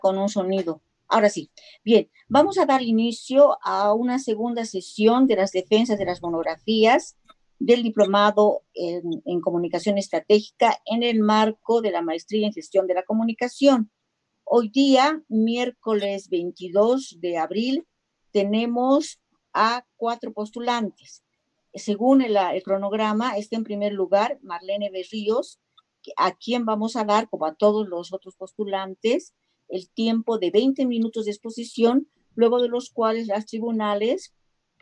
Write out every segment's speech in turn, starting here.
con un sonido. Ahora sí. Bien, vamos a dar inicio a una segunda sesión de las defensas de las monografías del diplomado en comunicación estratégica en el marco de la maestría en gestión de la comunicación. Hoy día, miércoles 22 de abril, tenemos a 4 postulantes. Según el cronograma, está en primer lugar Marlene Berríos, a quien vamos a dar, como a todos los otros postulantes, el tiempo de 20 minutos de exposición, luego de los cuales las tribunales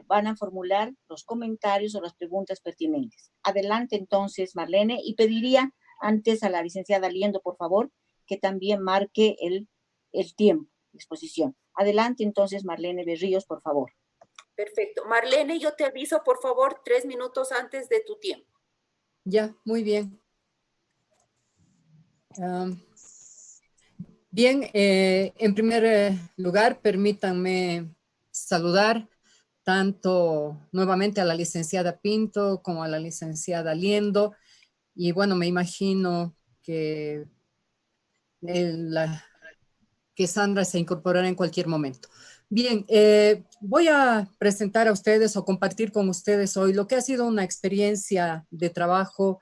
van a formular los comentarios o las preguntas pertinentes. Adelante entonces, Marlene, y pediría antes a la licenciada Liendo, por favor, que también marque el tiempo de exposición. Adelante entonces, Marlene Berríos, por favor. Perfecto. Marlene, yo te aviso, por favor, 3 minutos antes de tu tiempo. Ya, muy bien. Bien, en primer lugar, permítanme saludar tanto nuevamente a la licenciada Pinto como a la licenciada Liendo. Y bueno, me imagino que, que Sandra se incorporará en cualquier momento. Bien, voy a presentar a ustedes o compartir con ustedes hoy lo que ha sido una experiencia de trabajo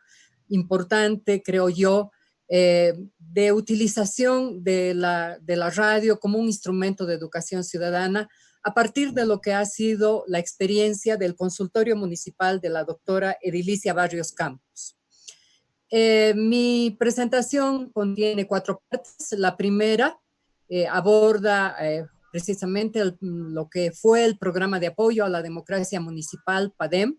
importante, creo yo, de utilización de la radio como un instrumento de educación ciudadana a partir de lo que ha sido la experiencia del consultorio municipal de la doctora Edilicia Barrios Campos. Mi presentación contiene 4 partes. La primera aborda precisamente lo que fue el programa de apoyo a la democracia municipal PADEM,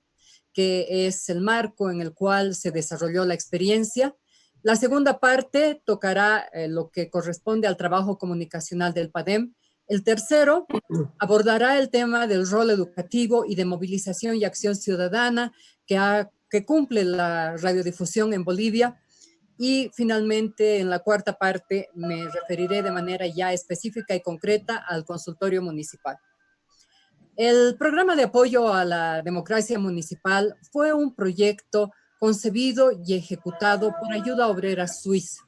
que es el marco en el cual se desarrolló la experiencia. La segunda parte tocará lo que corresponde al trabajo comunicacional del PADEM. El tercero abordará el tema del rol educativo y de movilización y acción ciudadana que cumple la radiodifusión en Bolivia. Y finalmente, en la cuarta parte, me referiré de manera ya específica y concreta al consultorio municipal. El programa de apoyo a la democracia municipal fue un proyecto concebido y ejecutado por Ayuda Obrera Suiza,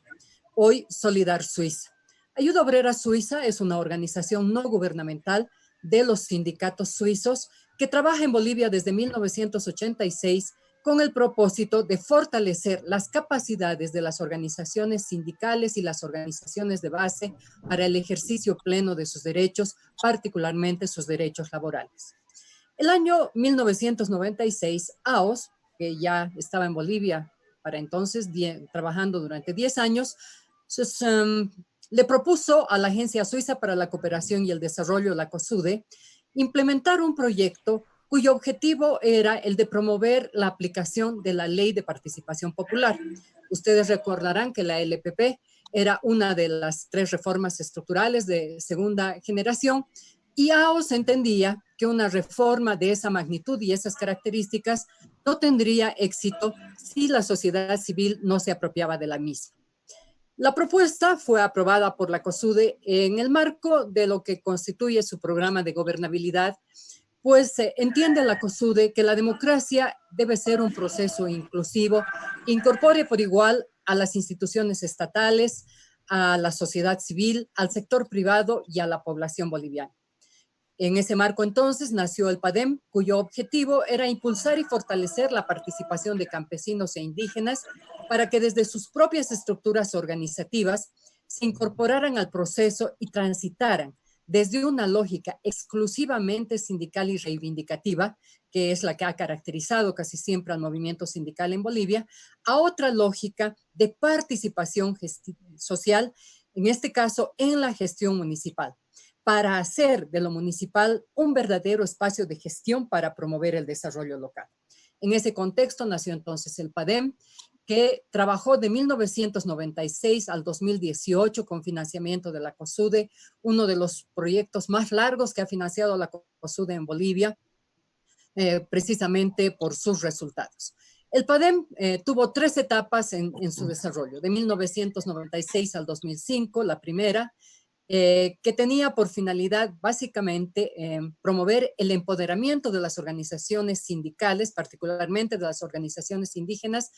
hoy Solidar Suiza. Ayuda Obrera Suiza es una organización no gubernamental de los sindicatos suizos que trabaja en Bolivia desde 1986 con el propósito de fortalecer las capacidades de las organizaciones sindicales y las organizaciones de base para el ejercicio pleno de sus derechos, particularmente sus derechos laborales. El año 1996, AOS, que ya estaba en Bolivia para entonces, trabajando durante 10 años, le propuso a la Agencia Suiza para la Cooperación y el Desarrollo, la COSUDE, implementar un proyecto cuyo objetivo era el de promover la aplicación de la Ley de Participación Popular. Ustedes recordarán que la LPP era una de las 3 reformas estructurales de segunda generación y AOS entendía que una reforma de esa magnitud y esas características no tendría éxito si la sociedad civil no se apropiaba de la misma. La propuesta fue aprobada por la COSUDE en el marco de lo que constituye su programa de gobernabilidad, pues entiende la COSUDE que la democracia debe ser un proceso inclusivo, que incorpore por igual a las instituciones estatales, a la sociedad civil, al sector privado y a la población boliviana. En ese marco entonces nació el PADEM, cuyo objetivo era impulsar y fortalecer la participación de campesinos e indígenas para que desde sus propias estructuras organizativas se incorporaran al proceso y transitaran desde una lógica exclusivamente sindical y reivindicativa, que es la que ha caracterizado casi siempre al movimiento sindical en Bolivia, a otra lógica de participación social, en este caso en la gestión municipal, para hacer de lo municipal un verdadero espacio de gestión para promover el desarrollo local. En ese contexto nació entonces el PADEM, que trabajó de 1996 al 2018 con financiamiento de la COSUDE, uno de los proyectos más largos que ha financiado la COSUDE en Bolivia, precisamente por sus resultados. El PADEM tuvo 3 etapas en su desarrollo, de 1996 al 2005, la primera, que tenía por finalidad básicamente promover el empoderamiento de las organizaciones sindicales, particularmente de las organizaciones indígenas,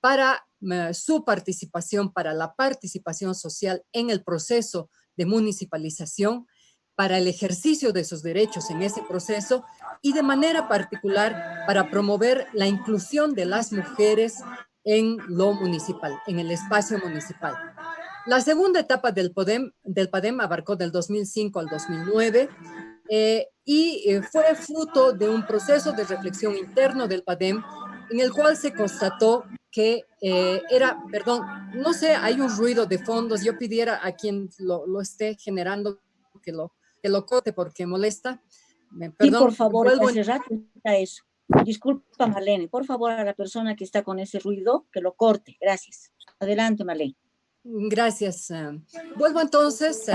para su participación, para la participación social en el proceso de municipalización para el ejercicio de sus derechos en ese proceso y de manera particular para promover la inclusión de las mujeres en lo municipal, en el espacio municipal. La segunda etapa del PADEM abarcó del 2005 al 2009 y fue fruto de un proceso de reflexión interno del PADEM en el cual se constató que no sé, hay un ruido de fondos. Yo pidiera a quien lo esté generando que lo corte porque molesta. Sí, por favor, hace rato está eso. Disculpa, Marlene, por favor, a la persona que está con ese ruido, que lo corte. Gracias. Adelante, Marlene. Gracias. Vuelvo entonces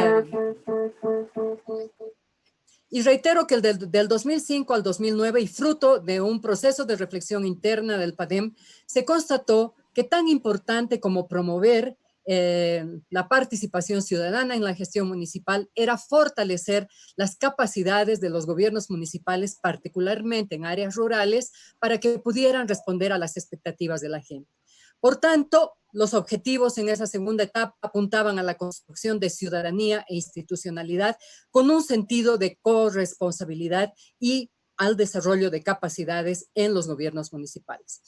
y reitero que del 2005 al 2009 y fruto de un proceso de reflexión interna del PADEM, se constató que tan importante como promover la participación ciudadana en la gestión municipal era fortalecer las capacidades de los gobiernos municipales, particularmente en áreas rurales, para que pudieran responder a las expectativas de la gente. Por tanto, los objetivos en esa segunda etapa apuntaban a la construcción de ciudadanía e institucionalidad con un sentido de corresponsabilidad y al desarrollo de capacidades en los gobiernos municipales.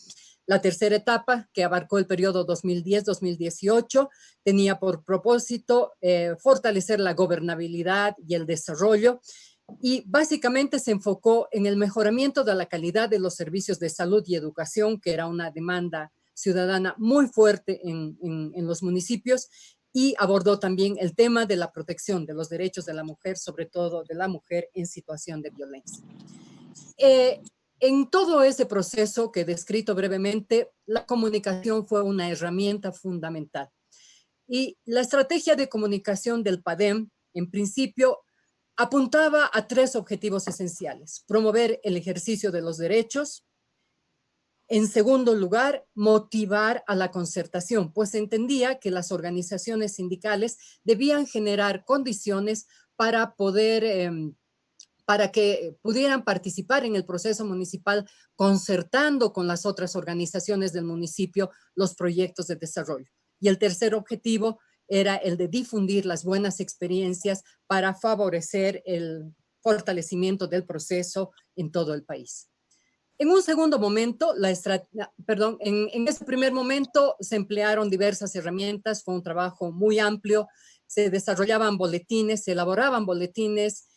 La tercera etapa, que abarcó el periodo 2010-2018, tenía por propósito fortalecer la gobernabilidad y el desarrollo y básicamente se enfocó en el mejoramiento de la calidad de los servicios de salud y educación, que era una demanda ciudadana muy fuerte en los municipios, y abordó también el tema de la protección de los derechos de la mujer, sobre todo de la mujer en situación de violencia. En todo ese proceso que he descrito brevemente, la comunicación fue una herramienta fundamental. Y la estrategia de comunicación del PADEM, en principio, apuntaba a tres objetivos esenciales: promover el ejercicio de los derechos. En segundo lugar, motivar a la concertación, pues entendía que las organizaciones sindicales debían generar condiciones para para que pudieran participar en el proceso municipal, concertando con las otras organizaciones del municipio los proyectos de desarrollo. Y el tercer objetivo era el de difundir las buenas experiencias para favorecer el fortalecimiento del proceso en todo el país. En un segundo momento, en ese primer momento se emplearon diversas herramientas, fue un trabajo muy amplio, se desarrollaban boletines, se elaboraban boletines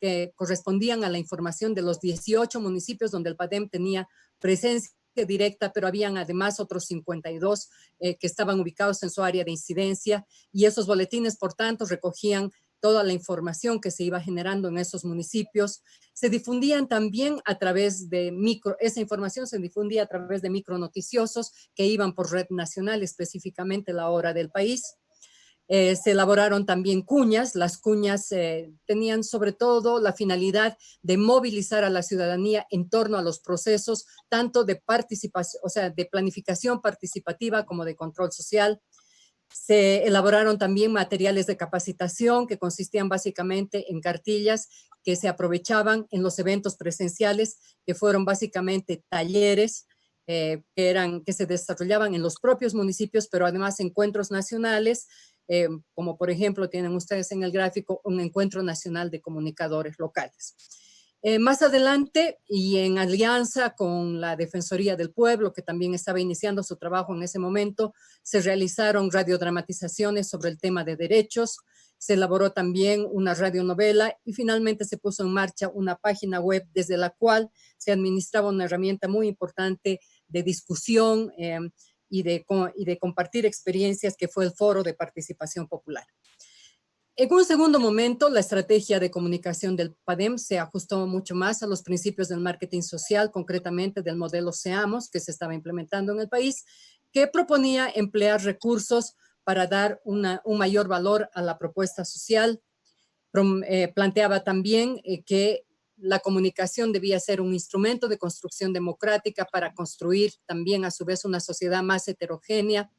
que correspondían a la información de los 18 municipios donde el PADEM tenía presencia directa, pero habían además otros 52 que estaban ubicados en su área de incidencia, y esos boletines, por tanto, recogían toda la información que se iba generando en esos municipios. Se difundían también a través de esa información se difundía a través de micronoticiosos que iban por red nacional, específicamente La Hora del País. Se elaboraron también cuñas. Las cuñas tenían sobre todo la finalidad de movilizar a la ciudadanía en torno a los procesos, tanto de participación, o sea, de planificación participativa como de control social. Se elaboraron también materiales de capacitación que consistían básicamente en cartillas que se aprovechaban en los eventos presenciales, que fueron básicamente talleres que se desarrollaban en los propios municipios, pero además encuentros nacionales, como por ejemplo tienen ustedes en el gráfico un encuentro nacional de comunicadores locales. Más adelante, y en alianza con la Defensoría del Pueblo, que también estaba iniciando su trabajo en ese momento, se realizaron radiodramatizaciones sobre el tema de derechos, se elaboró también una radionovela y finalmente se puso en marcha una página web desde la cual se administraba una herramienta muy importante de discusión y de compartir experiencias, que fue el Foro de Participación Popular. En un segundo momento, la estrategia de comunicación del PADEM se ajustó mucho más a los principios del marketing social, concretamente del modelo Seamos, que se estaba implementando en el país, que proponía emplear recursos para dar un mayor valor a la propuesta social. Planteaba también que la comunicación debía ser un instrumento de construcción democrática para construir también a su vez una sociedad más heterogénea.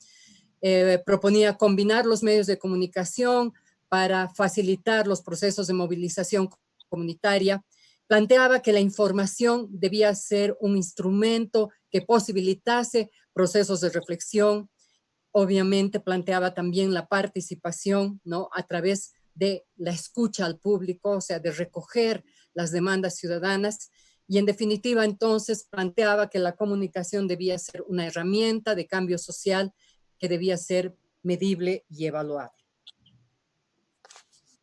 Proponía combinar los medios de comunicación para facilitar los procesos de movilización comunitaria. Planteaba que la información debía ser un instrumento que posibilitase procesos de reflexión. obviamente planteaba también la participación, ¿no? A través de la escucha al público, o sea, de recoger las demandas ciudadanas. Y en definitiva, entonces, planteaba que la comunicación debía ser una herramienta de cambio social que debía ser medible y evaluable.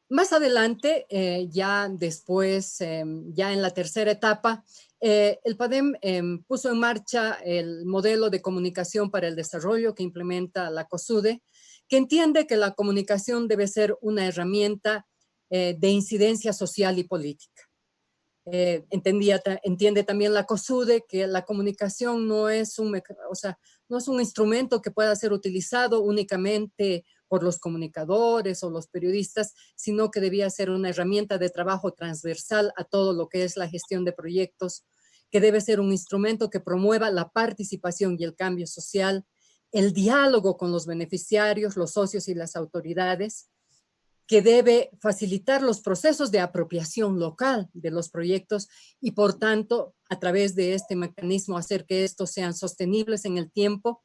Más adelante, ya después, ya en la tercera etapa, el PADEM puso en marcha el modelo de comunicación para el desarrollo que implementa la COSUDE, que entiende que la comunicación debe ser una herramienta de incidencia social y política. Entiende también la COSUDE que la comunicación no es no es un instrumento que pueda ser utilizado únicamente por los comunicadores o los periodistas, sino que debía ser una herramienta de trabajo transversal a todo lo que es la gestión de proyectos, que debe ser un instrumento que promueva la participación y el cambio social, el diálogo con los beneficiarios, los socios y las autoridades, que debe facilitar los procesos de apropiación local de los proyectos y, por tanto, a través de este mecanismo hacer que estos sean sostenibles en el tiempo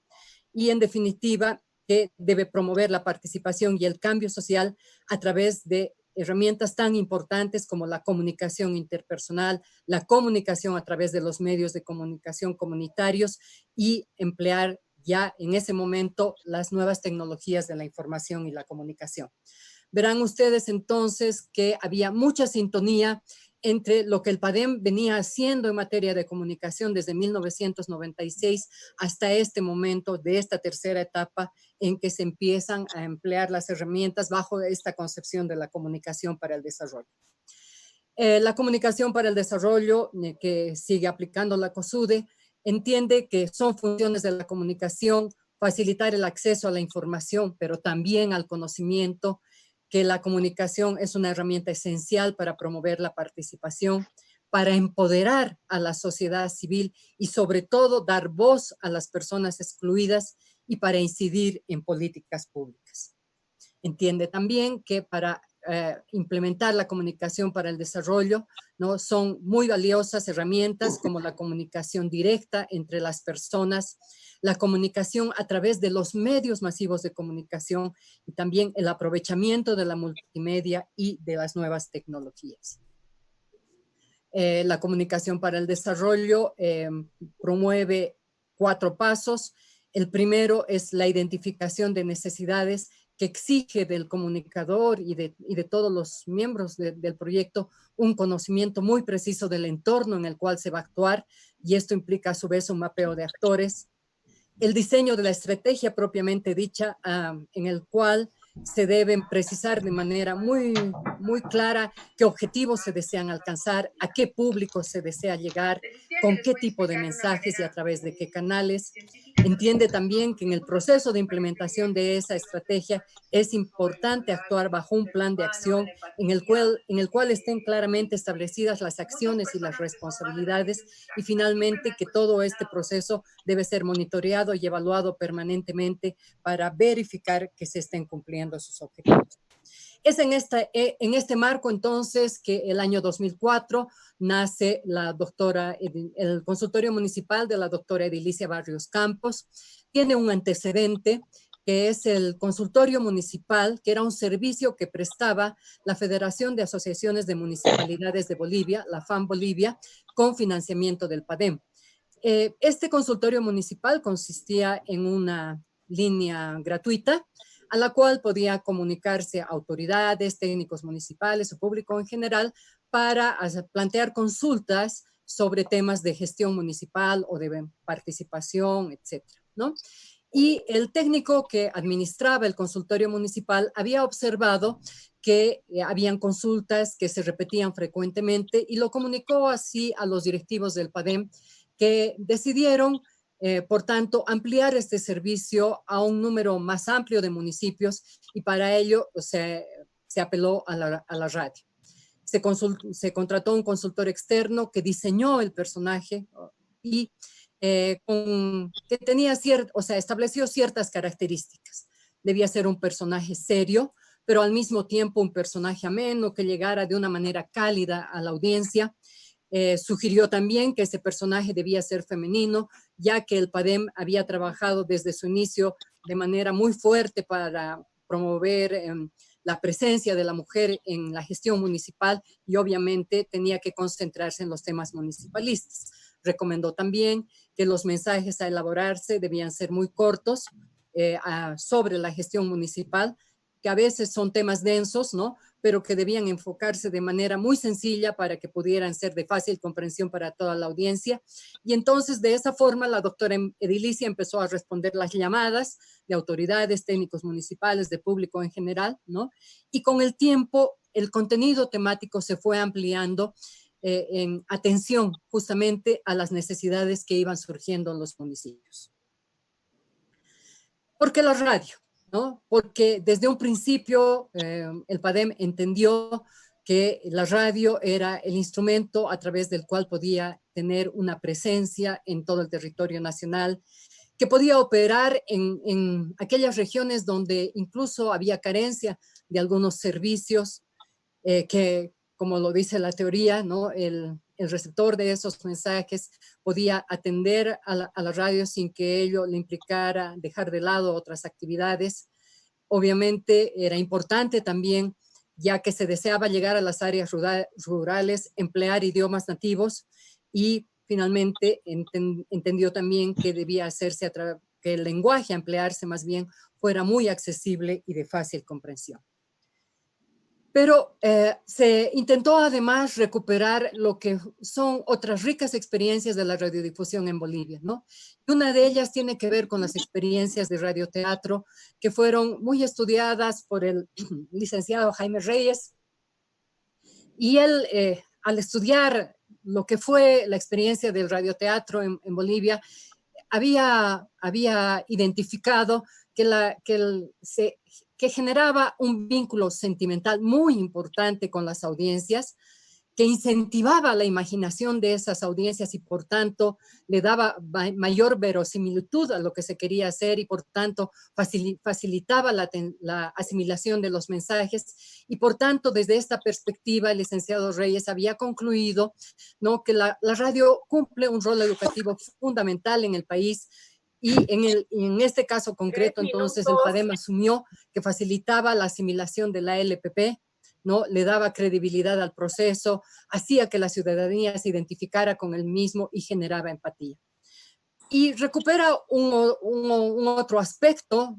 y, en definitiva, que debe promover la participación y el cambio social a través de herramientas tan importantes como la comunicación interpersonal, la comunicación a través de los medios de comunicación comunitarios y emplear ya en ese momento las nuevas tecnologías de la información y la comunicación. Verán ustedes entonces que había mucha sintonía entre lo que el PADEM venía haciendo en materia de comunicación desde 1996 hasta este momento de esta tercera etapa en que se empiezan a emplear las herramientas bajo esta concepción de la comunicación para el desarrollo. La comunicación para el desarrollo que sigue aplicando la COSUDE entiende que son funciones de la comunicación facilitar el acceso a la información, pero también al conocimiento, que la comunicación es una herramienta esencial para promover la participación, para empoderar a la sociedad civil y sobre todo dar voz a las personas excluidas y para incidir en políticas públicas. Entiende también que para implementar la comunicación para el desarrollo, ¿no? Son muy valiosas herramientas como la comunicación directa entre las personas, la comunicación a través de los medios masivos de comunicación y también el aprovechamiento de la multimedia y de las nuevas tecnologías. La comunicación para el desarrollo promueve 4 pasos. El primero es la identificación de necesidades que exige del comunicador y de todos los miembros del proyecto un conocimiento muy preciso del entorno en el cual se va a actuar, y esto implica a su vez un mapeo de actores. El diseño de la estrategia propiamente dicha, en el cual se deben precisar de manera muy clara qué objetivos se desean alcanzar, a qué público se desea llegar, con qué tipo de mensajes y a través de qué canales. Entiende también que en el proceso de implementación de esa estrategia es importante actuar bajo un plan de acción en el cual estén claramente establecidas las acciones y las responsabilidades, y finalmente que todo este proceso debe ser monitoreado y evaluado permanentemente para verificar que se estén cumpliendo sus objetivos. Es en este marco, entonces, que el año 2004 nace el consultorio municipal de la doctora Edilicia Barrios Campos. Tiene un antecedente que es el consultorio municipal, que era un servicio que prestaba la Federación de Asociaciones de Municipalidades de Bolivia, la FAM Bolivia, con financiamiento del PADEM. Este consultorio municipal consistía en una línea gratuita a la cual podía comunicarse autoridades, técnicos municipales o público en general para plantear consultas sobre temas de gestión municipal o de participación, etcétera, ¿no? Y el técnico que administraba el consultorio municipal había observado que habían consultas que se repetían frecuentemente y lo comunicó así a los directivos del PADEM, que decidieron por tanto, ampliar este servicio a un número más amplio de municipios, y para ello se apeló a la radio. Se contrató un consultor externo que diseñó el personaje y que tenía estableció ciertas características. Debía ser un personaje serio, pero al mismo tiempo un personaje ameno que llegara de una manera cálida a la audiencia. Sugirió también que ese personaje debía ser femenino, ya que el PADEM había trabajado desde su inicio de manera muy fuerte para promover la presencia de la mujer en la gestión municipal y obviamente tenía que concentrarse en los temas municipalistas. Recomendó también que los mensajes a elaborarse debían ser muy cortos sobre la gestión municipal, que a veces son temas densos, ¿no? Pero que debían enfocarse de manera muy sencilla para que pudieran ser de fácil comprensión para toda la audiencia. Y entonces, de esa forma, la doctora Edilicia empezó a responder las llamadas de autoridades, técnicos municipales, de público en general, ¿no? Y con el tiempo, el contenido temático se fue ampliando en atención justamente a las necesidades que iban surgiendo en los municipios. ¿Por qué la radio? ¿No? Porque desde un principio el PADEM entendió que la radio era el instrumento a través del cual podía tener una presencia en todo el territorio nacional, que podía operar en aquellas regiones donde incluso había carencia de algunos servicios que, como lo dice la teoría, ¿no? El receptor de esos mensajes podía atender a la radio sin que ello le implicara dejar de lado otras actividades. Obviamente era importante también, ya que se deseaba llegar a las áreas rurales, emplear idiomas nativos y finalmente entendió también que debía hacerse que el lenguaje a emplearse más bien fuera muy accesible y de fácil comprensión. Pero se intentó además recuperar lo que son otras ricas experiencias de la radiodifusión en Bolivia, ¿no? Una de ellas tiene que ver con las experiencias de radioteatro que fueron muy estudiadas por el licenciado Jaime Reyes. Y él, al estudiar lo que fue la experiencia del radioteatro en Bolivia, había identificado que generaba un vínculo sentimental muy importante con las audiencias, que incentivaba la imaginación de esas audiencias y por tanto le daba mayor verosimilitud a lo que se quería hacer y por tanto facilitaba la asimilación de los mensajes y por tanto desde esta perspectiva el licenciado Reyes había concluido, ¿no?, que la radio cumple un rol educativo fundamental en el país. Y en este caso concreto, entonces, el PADEM asumió que facilitaba la asimilación de la LPP, ¿no? Le daba credibilidad al proceso, hacía que la ciudadanía se identificara con el mismo y generaba empatía. Y recupera un otro aspecto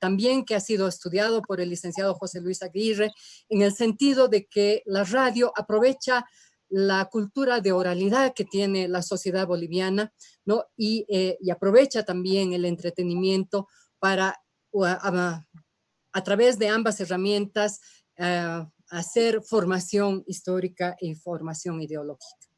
también que ha sido estudiado por el licenciado José Luis Aguirre, en el sentido de que la radio aprovecha la cultura de oralidad que tiene la sociedad boliviana, ¿no? Y aprovecha también el entretenimiento para, a través de ambas herramientas, hacer formación histórica y formación ideológica.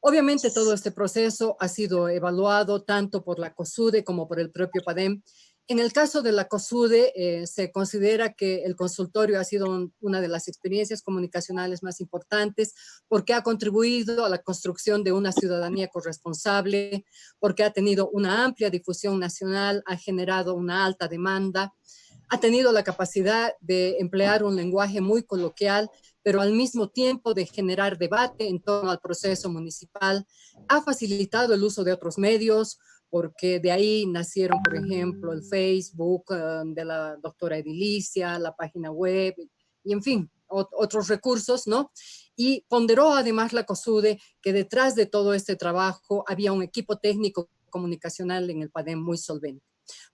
Obviamente todo este proceso ha sido evaluado tanto por la COSUDE como por el propio PADEM. En el caso de la COSUDE, se considera que el consultorio ha sido una de las experiencias comunicacionales más importantes porque ha contribuido a la construcción de una ciudadanía corresponsable, porque ha tenido una amplia difusión nacional, ha generado una alta demanda, ha tenido la capacidad de emplear un lenguaje muy coloquial, pero al mismo tiempo de generar debate en torno al proceso municipal, ha facilitado el uso de otros medios, porque de ahí nacieron, por ejemplo, el Facebook de la doctora Edilicia, la página web, y en fin, otros recursos, ¿no? Y ponderó además la COSUDE que detrás de todo este trabajo había un equipo técnico comunicacional en el PADEM muy solvente.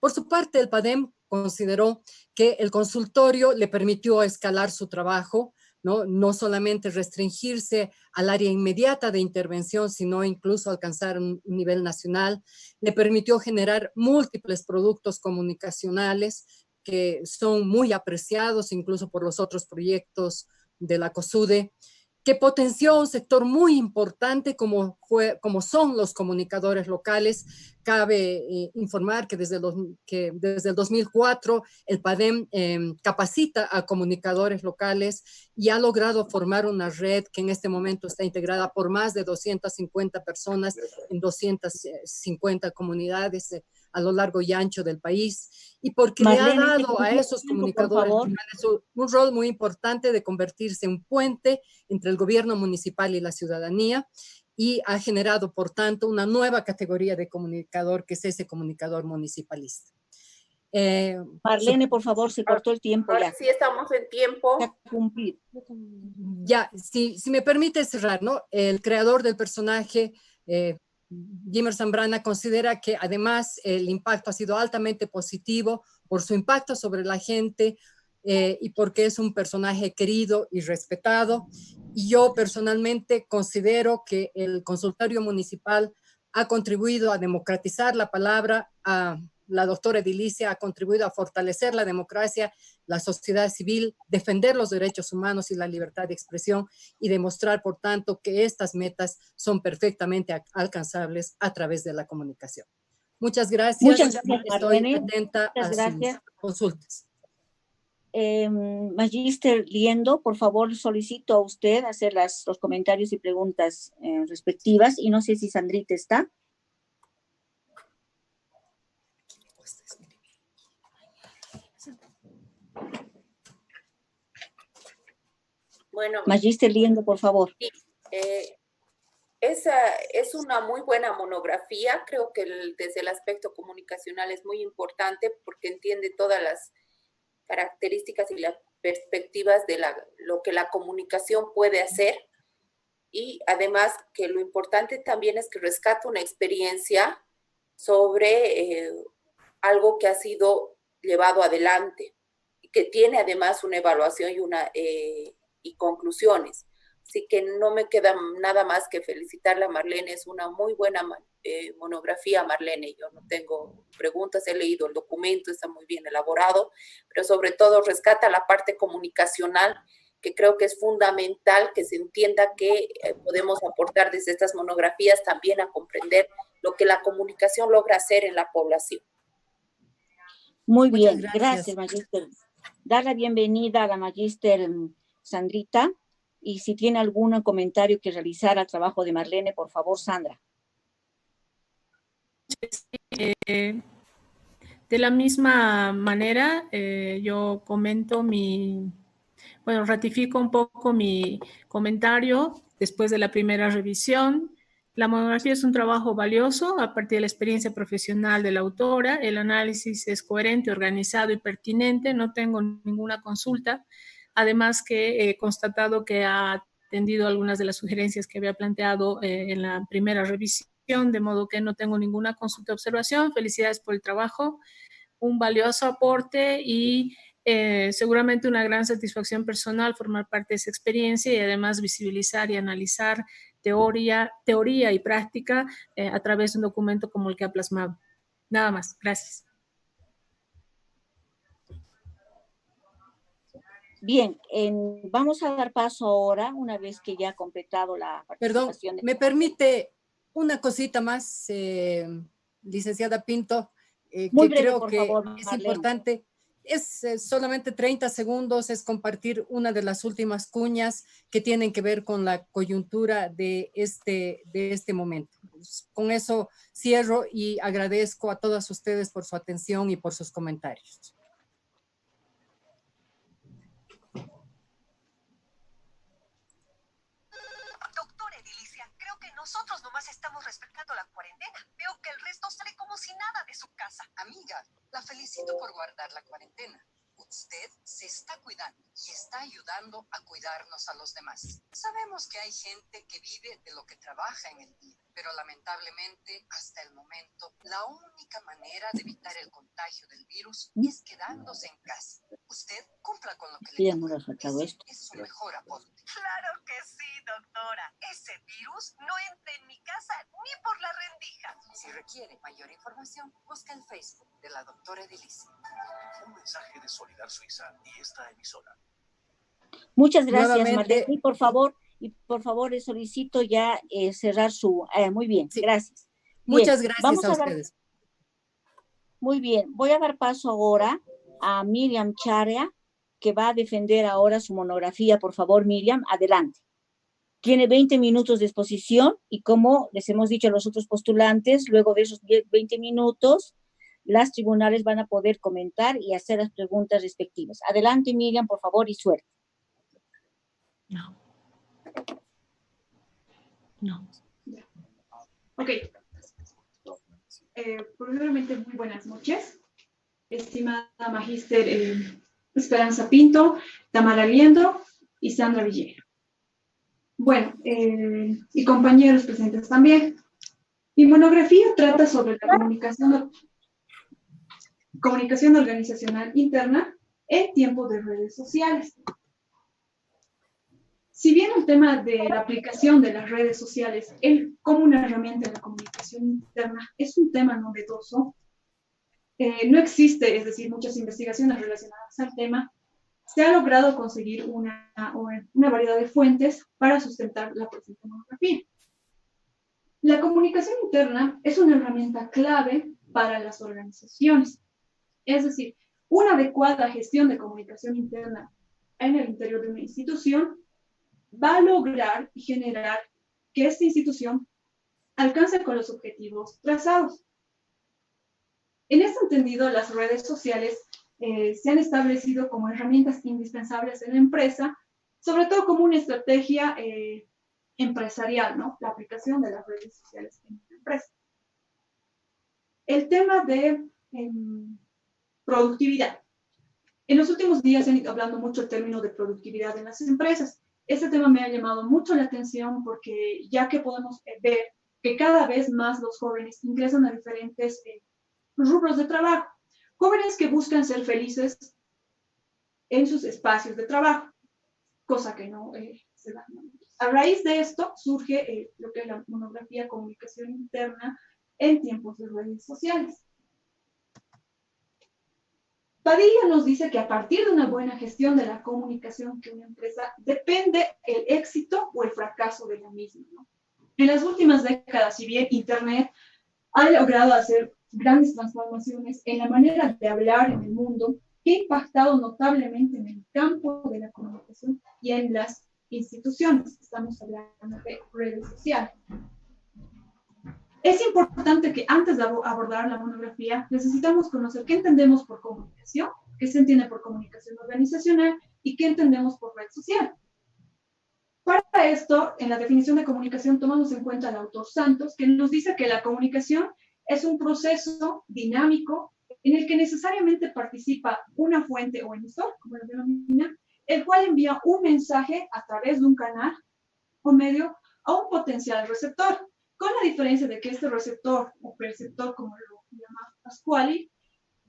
Por su parte, el PADEM consideró que el consultorio le permitió escalar su trabajo, no solamente restringirse al área inmediata de intervención, sino incluso alcanzar un nivel nacional. Le permitió generar múltiples productos comunicacionales que son muy apreciados incluso por los otros proyectos de la COSUDE, que potenció un sector muy importante como son los comunicadores locales. Cabe informar que desde el 2004 el PADEM capacita a comunicadores locales y ha logrado formar una red que en este momento está integrada por más de 250 personas en 250 comunidades a lo largo y ancho del país, y porque Marlene, le ha dado a esos comunicadores locales un rol muy importante de convertirse en un puente entre el gobierno municipal y la ciudadanía, y ha generado, por tanto, una nueva categoría de comunicador, que es ese comunicador municipalista. Marlene, por favor, se cortó el tiempo Ahora ya. sí estamos en tiempo. Ya cumplir. Ya, si me permite cerrar, ¿no? El creador del personaje, Jimmer Zambrana, considera que además el impacto ha sido altamente positivo por su impacto sobre la gente y porque es un personaje querido y respetado. Y yo personalmente considero que el consultorio municipal ha contribuido a democratizar la palabra, la doctora Edilicia ha contribuido a fortalecer la democracia, la sociedad civil, defender los derechos humanos y la libertad de expresión y demostrar, por tanto, que estas metas son perfectamente alcanzables a través de la comunicación. Muchas gracias. Muchas gracias, Estoy Marlene. atenta Muchas a gracias. sus consultas. Magíster Liendo, por favor, solicito a usted hacer los comentarios y preguntas respectivas. Y no sé si Sandrita está. Bueno, Magíster Liendo, por favor. sí, esa es una muy buena monografía. Creo que desde el aspecto comunicacional es muy importante porque entiende todas las características y las perspectivas de lo que la comunicación puede hacer. Y además que lo importante también es que rescata una experiencia sobre algo que ha sido llevado adelante y que tiene además una evaluación y conclusiones. Así que no me queda nada más que felicitarla a Marlene. Es una muy buena monografía, Marlene. Yo no tengo preguntas, he leído el documento, está muy bien elaborado, pero sobre todo rescata la parte comunicacional, que creo que es fundamental que se entienda que podemos aportar desde estas monografías también a comprender lo que la comunicación logra hacer en la población. Muy bien, gracias, Magíster. Dar la bienvenida a la Magíster Sandrita, y si tiene algún comentario que realizar al trabajo de Marlene, por favor, Sandra. De la misma manera, yo ratifico un poco mi comentario después de la primera revisión. La monografía es un trabajo valioso a partir de la experiencia profesional de la autora. El análisis es coherente, organizado y pertinente. No tengo ninguna consulta. Además que he constatado que ha atendido algunas de las sugerencias que había planteado en la primera revisión, de modo que no tengo ninguna consulta o observación. Felicidades por el trabajo, un valioso aporte y seguramente una gran satisfacción personal formar parte de esa experiencia y además visibilizar y analizar teoría y práctica a través de un documento como el que ha plasmado. Nada más, gracias. Bien, vamos a dar paso ahora, una vez que ya ha completado la participación. Perdón, ¿me permite una cosita más, licenciada Pinto? Muy que breve, creo por que favor, es Marlene. importante. Es solamente 30 segundos, es compartir una de las últimas cuñas que tienen que ver con la coyuntura de este momento. Con eso cierro y agradezco a todas ustedes por su atención y por sus comentarios. Doctora Edilicia, creo que nosotros nomás estamos respetando la cuarentena. Veo que el resto sale como si nada de su casa. Amiga, la felicito por guardar la cuarentena. Usted se está cuidando y está ayudando a cuidarnos a los demás. Sabemos que hay gente que vive de lo que trabaja en el día, pero lamentablemente, hasta el momento, la única manera de evitar el contagio del virus es quedándose en casa. Usted cumpla con lo que le toca. Ese es su mejor aporte. Claro que sí, doctora. Ese virus no entra en mi casa ni por la rendija. Si requiere mayor información, busca el Facebook de la doctora Edilicia. Un mensaje de Solidar Suiza y esta emisora. Muchas gracias, Nuevamente, Marlene. Y por favor, les solicito ya cerrar su... muy bien, sí. Gracias. Muchas Bien, gracias a ustedes. Muy bien, voy a dar paso ahora a Miriam Charea, que va a defender ahora su monografía. Por favor, Miriam, adelante. Tiene 20 minutos de exposición y, como les hemos dicho a los otros postulantes, luego de esos 20 minutos, las tribunales van a poder comentar y hacer las preguntas respectivas. Adelante, Miriam, por favor, y suerte. No. Ok. Primeramente, muy buenas noches. estimada magíster Esperanza Pinto, Tamara Liendo y Sandra Villero. Bueno, y compañeros presentes también. Mi monografía trata sobre la comunicación organizacional interna en tiempos de redes sociales. Si bien el tema de la aplicación de las redes sociales como una herramienta de la comunicación interna es un tema novedoso, no existe, es decir, muchas investigaciones relacionadas al tema, se ha logrado conseguir una variedad de fuentes para sustentar la presente monografía. La comunicación interna es una herramienta clave para las organizaciones. Es decir, una adecuada gestión de comunicación interna en el interior de una institución va a lograr y generar que esta institución alcance con los objetivos trazados. En este entendido, las redes sociales se han establecido como herramientas indispensables en la empresa, sobre todo como una estrategia empresarial, ¿no? La aplicación de las redes sociales en la empresa. El tema de productividad. En los últimos días se han ido hablando mucho el término de productividad en las empresas. Este tema me ha llamado mucho la atención porque ya que podemos ver que cada vez más los jóvenes ingresan a diferentes rubros de trabajo. Jóvenes que buscan ser felices en sus espacios de trabajo, cosa que no se da. A raíz de esto surge lo que es la monografía Comunicación Interna en tiempos de redes sociales. Padilla nos dice que a partir de una buena gestión de la comunicación que una empresa depende el éxito o el fracaso de la misma, ¿no? En las últimas décadas, si bien Internet ha logrado hacer grandes transformaciones en la manera de hablar en el mundo, que ha impactado notablemente en el campo de la comunicación y en las instituciones. Estamos hablando de redes sociales. Es importante que antes de abordar la monografía necesitamos conocer qué entendemos por comunicación, qué se entiende por comunicación organizacional y qué entendemos por red social. Para esto, en la definición de comunicación tomamos en cuenta al autor Santos, que nos dice que la comunicación es un proceso dinámico en el que necesariamente participa una fuente o emisor, como lo denomina, el cual envía un mensaje a través de un canal o medio a un potencial receptor, con la diferencia de que este receptor o perceptor, como lo llama Pasquali,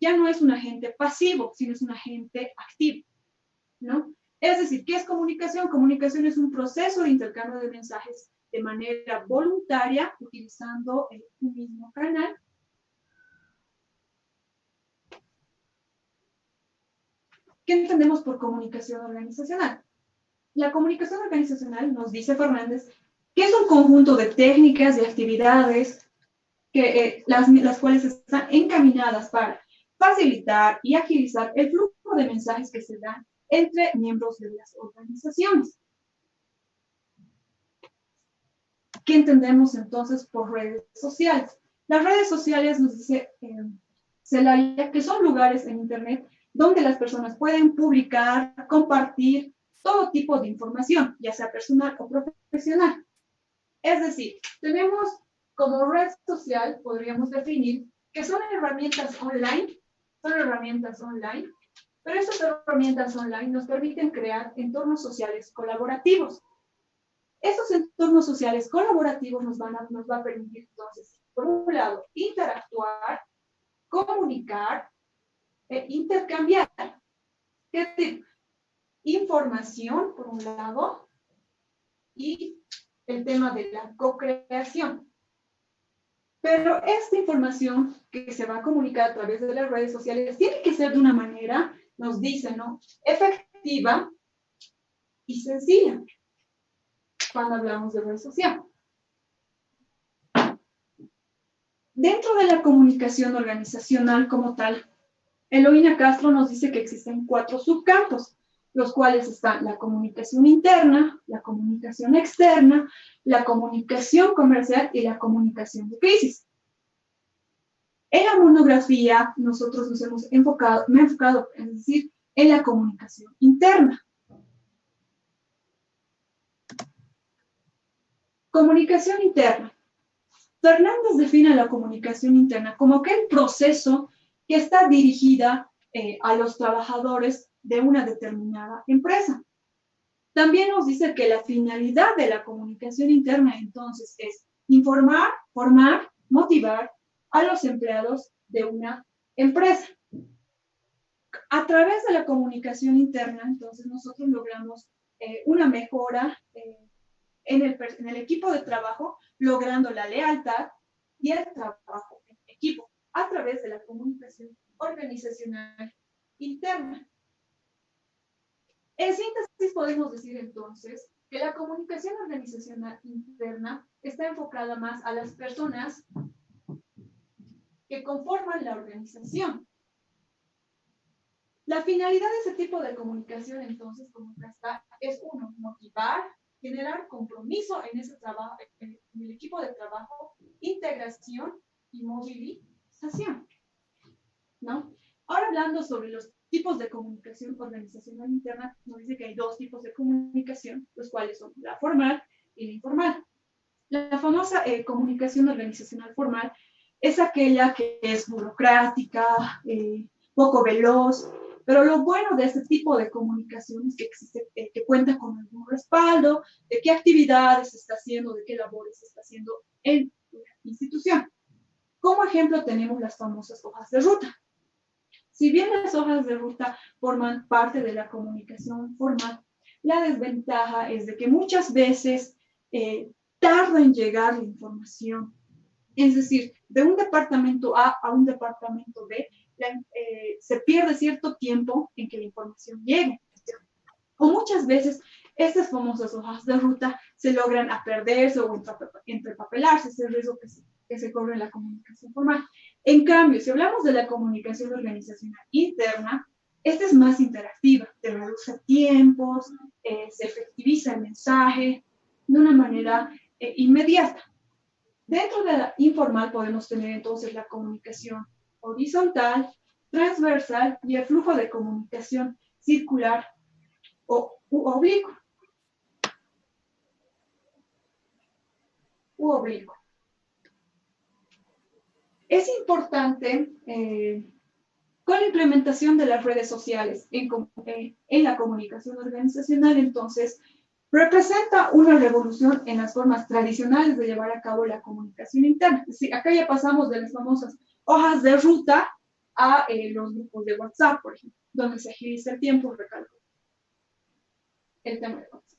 ya no es un agente pasivo, sino es un agente activo, ¿no? Es decir, ¿qué es comunicación? Comunicación es un proceso de intercambio de mensajes de manera voluntaria, utilizando un mismo canal. ¿Qué entendemos por comunicación organizacional? La comunicación organizacional, nos dice Fernández, que es un conjunto de técnicas y actividades que, las cuales están encaminadas para facilitar y agilizar el flujo de mensajes que se dan entre miembros de las organizaciones. ¿Qué entendemos entonces por redes sociales? Las redes sociales, nos dice Celaya, que son lugares en Internet donde las personas pueden publicar, compartir todo tipo de información, ya sea personal o profesional. Es decir, tenemos como red social, podríamos definir, que son herramientas online, pero estas herramientas online nos permiten crear entornos sociales colaborativos. Estos entornos sociales colaborativos nos va a permitir, entonces, por un lado, interactuar, comunicar e intercambiar. ¿Qué tipo? Información, por un lado, y el tema de la co-creación. Pero esta información que se va a comunicar a través de las redes sociales tiene que ser de una manera, nos dicen, ¿no?, efectiva y sencilla cuando hablamos de red social. Dentro de la comunicación organizacional como tal, Eloína Castro nos dice que existen 4 subcampos, los cuales están la comunicación interna, la comunicación externa, la comunicación comercial y la comunicación de crisis. En la monografía, nosotros me he enfocado, es decir, en la comunicación interna. Comunicación interna. Fernández define la comunicación interna como aquel proceso que está dirigida a los trabajadores de una determinada empresa. También nos dice que la finalidad de la comunicación interna, entonces, es informar, formar, motivar a los empleados de una empresa. A través de la comunicación interna, entonces, nosotros logramos una mejora en el equipo de trabajo, logrando la lealtad y el trabajo en equipo a través de la comunicación organizacional interna. En síntesis, podemos decir entonces que la comunicación organizacional interna está enfocada más a las personas que conforman la organización. La finalidad de ese tipo de comunicación, entonces, como acá está, es uno, motivar, generar compromiso en ese trabajo, en el equipo de trabajo, integración y movilización, ¿no? Ahora hablando sobre los tipos de comunicación organizacional interna, nos dice que hay dos tipos de comunicación, los cuales son la formal y la informal. La famosa comunicación organizacional formal es aquella que es burocrática, poco veloz, pero lo bueno de este tipo de comunicación es que existe, que cuenta con algún respaldo de qué actividades se está haciendo, de qué labores se está haciendo en una institución. Como ejemplo tenemos las famosas hojas de ruta. Si bien las hojas de ruta forman parte de la comunicación formal, la desventaja es de que muchas veces tarda en llegar la información. Es decir, de un departamento A a un departamento B, se pierde cierto tiempo en que la información llegue. O muchas veces estas famosas hojas de ruta se logran a perderse o entrepapelarse, ese riesgo que se corre en la comunicación formal. En cambio, si hablamos de la comunicación organizacional interna, esta es más interactiva, se reduce tiempos, se efectiviza el mensaje de una manera inmediata. Dentro de la informal podemos tener entonces la comunicación horizontal, transversal y el flujo de comunicación circular u oblicuo. Es importante con la implementación de las redes sociales en la comunicación organizacional, entonces, representa una revolución en las formas tradicionales de llevar a cabo la comunicación interna. Es decir, acá ya pasamos de las famosas hojas de ruta a los grupos de WhatsApp, por ejemplo, donde se agiliza el tiempo, recalco el tema de WhatsApp.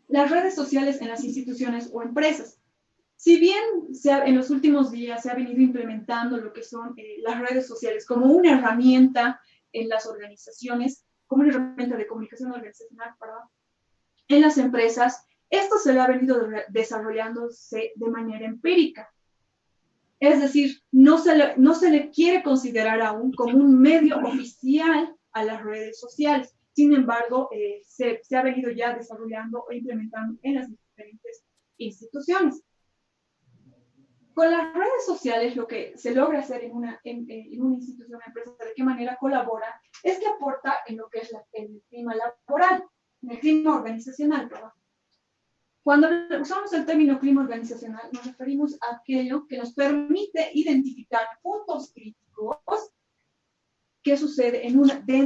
Las redes sociales en las instituciones o empresas. Si bien en los últimos días se ha venido implementando lo que son las redes sociales como una herramienta en las organizaciones, como una herramienta de comunicación organizacional, en las empresas, esto se le ha venido desarrollándose de manera empírica. Es decir, no se le quiere considerar aún como un medio oficial a las redes sociales. Sin embargo, se ha venido ya desarrollando e implementando en las diferentes instituciones. Con las redes sociales, lo que se logra hacer en una institución, una empresa, de qué manera colabora, es que aporta en lo que es el clima laboral, en el clima organizacional, perdón. Cuando usamos el término clima organizacional, nos referimos a aquello que nos permite identificar puntos críticos que sucede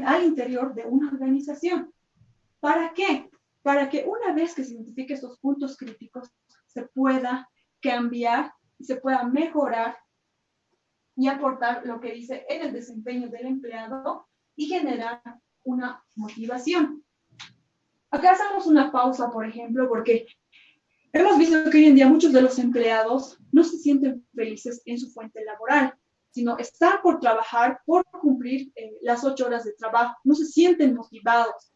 al interior de una organización. ¿Para qué? Para que una vez que se identifique estos puntos críticos, se pueda cambiar, se pueda mejorar y aportar lo que dice en el desempeño del empleado y generar una motivación. Acá hacemos una pausa, por ejemplo, porque hemos visto que hoy en día muchos de los empleados no se sienten felices en su fuente laboral, sino están por trabajar, por cumplir las 8 horas de trabajo, no se sienten motivados.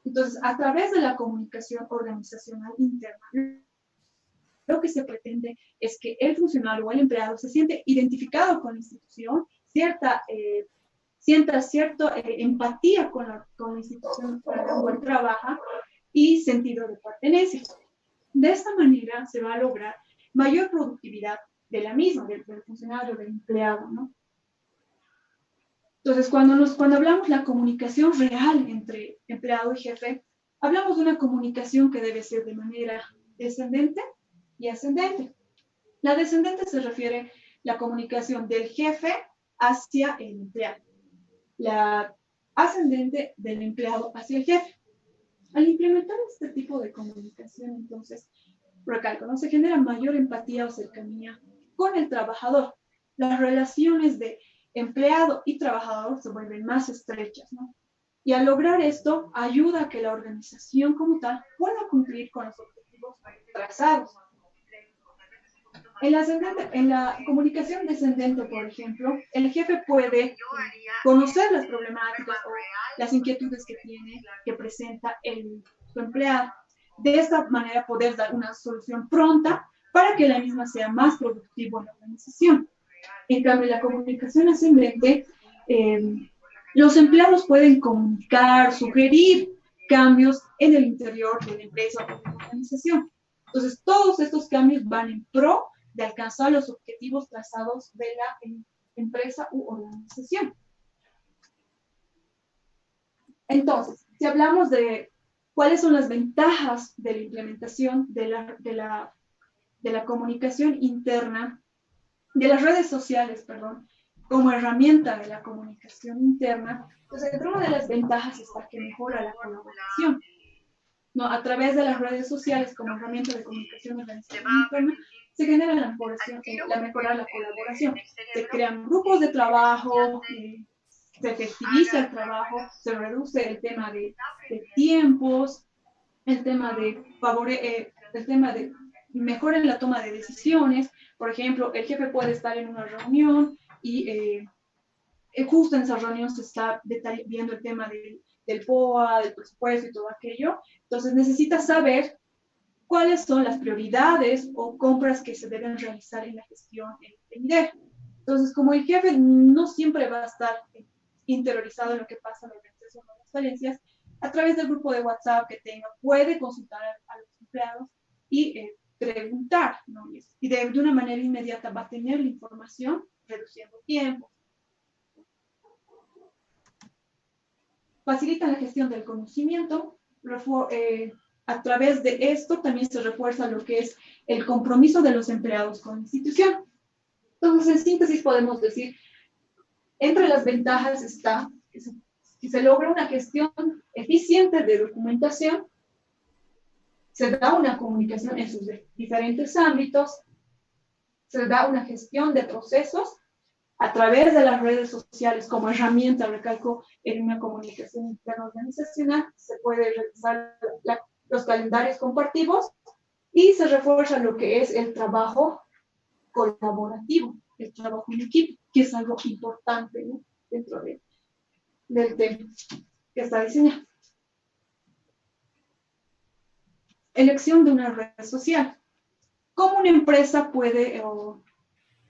Entonces, a través de la comunicación organizacional interna, lo que se pretende es que el funcionario o el empleado se siente identificado con la institución, sienta cierta empatía con la institución para la cual trabaja y sentido de pertenencia. De esta manera se va a lograr mayor productividad de la misma, del funcionario, del empleado, ¿no? Entonces, cuando hablamos de la comunicación real entre empleado y jefe, hablamos de una comunicación que debe ser de manera descendente y ascendente. La descendente se refiere la comunicación del jefe hacia el empleado, la ascendente del empleado hacia el jefe. Al implementar este tipo de comunicación, entonces, recalco, ¿no? Se genera mayor empatía o cercanía con el trabajador. Las relaciones de empleado y trabajador se vuelven más estrechas, ¿no? Y al lograr esto, ayuda a que la organización como tal pueda cumplir con los objetivos trazados. En la comunicación descendente, por ejemplo, el jefe puede conocer las problemáticas o las inquietudes que tiene, que presenta su empleado. De esta manera poder dar una solución pronta para que la misma sea más productiva en la organización. En cambio, la comunicación ascendente, los empleados pueden comunicar, sugerir cambios en el interior de la empresa o de la organización. Entonces, todos estos cambios van en pro de alcanzar los objetivos trazados de la empresa u organización. Entonces, si hablamos de cuáles son las ventajas de la implementación de la comunicación interna, de las redes sociales, perdón, como herramienta de la comunicación interna, pues entre una de las ventajas está que mejora la colaboración. ¿No? A través de las redes sociales como herramienta de comunicación organizacional interna, se genera la mejora la colaboración. Se crean grupos de trabajo, se efectiviza el trabajo, se reduce el tema de tiempos, el tema de mejora en la toma de decisiones. Por ejemplo, el jefe puede estar en una reunión y justo en esa reunión se está viendo el tema del POA, del presupuesto y todo aquello. Entonces necesita saber cuáles son las prioridades o compras que se deben realizar en la gestión en IDER. Entonces, como el jefe no siempre va a estar interiorizado en lo que pasa en la organización de las falencias, a través del grupo de WhatsApp que tenga, puede consultar a los empleados y preguntar, ¿no? Y de una manera inmediata va a tener la información, reduciendo tiempo. Facilita la gestión del conocimiento. A través de esto también se refuerza lo que es el compromiso de los empleados con la institución. Entonces, en síntesis podemos decir, entre las ventajas está que se logra una gestión eficiente de documentación, se da una comunicación en sus diferentes ámbitos, se da una gestión de procesos a través de las redes sociales como herramienta, recalco, en una comunicación interna organizacional, se puede realizar los calendarios compartidos y se refuerza lo que es el trabajo colaborativo, el trabajo en equipo, que es algo importante, ¿no? Dentro del tema que está diseñado. Elección de una red social. ¿Cómo una empresa puede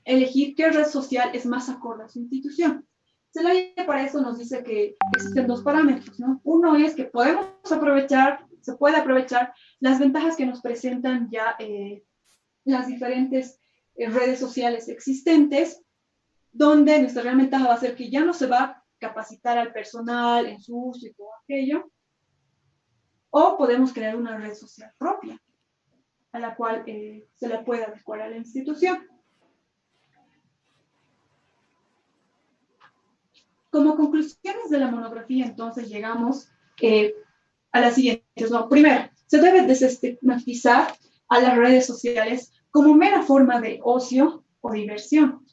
elegir qué red social es más acorde a su institución? CELAIA para eso nos dice que existen dos parámetros, ¿no? Uno es que se puede aprovechar las ventajas que nos presentan ya las diferentes redes sociales existentes, donde nuestra gran ventaja va a ser que ya no se va a capacitar al personal en su uso y todo aquello, o podemos crear una red social propia, a la cual se la pueda adecuar a la institución. Como conclusiones de la monografía, entonces, llegamos a las siguientes. No, primero, se debe desestigmatizar a las redes sociales como mera forma de ocio o diversión.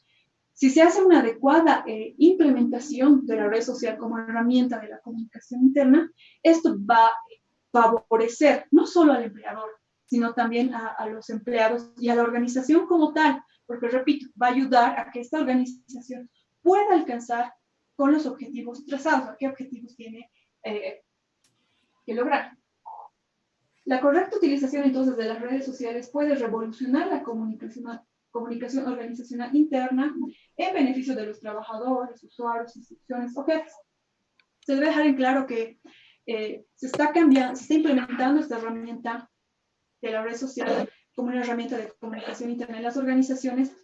Si se hace una adecuada implementación de la red social como herramienta de la comunicación interna, esto va a favorecer no solo al empleador, sino también a los empleados y a la organización como tal, porque, repito, va a ayudar a que esta organización pueda alcanzar con los objetivos trazados, a qué objetivos tiene que lograr. La correcta utilización entonces de las redes sociales puede revolucionar la comunicación organizacional interna en beneficio de los trabajadores, usuarios, instituciones o jefes. Se debe dejar en claro que se está implementando esta herramienta de la red social como una herramienta de comunicación interna en las organizaciones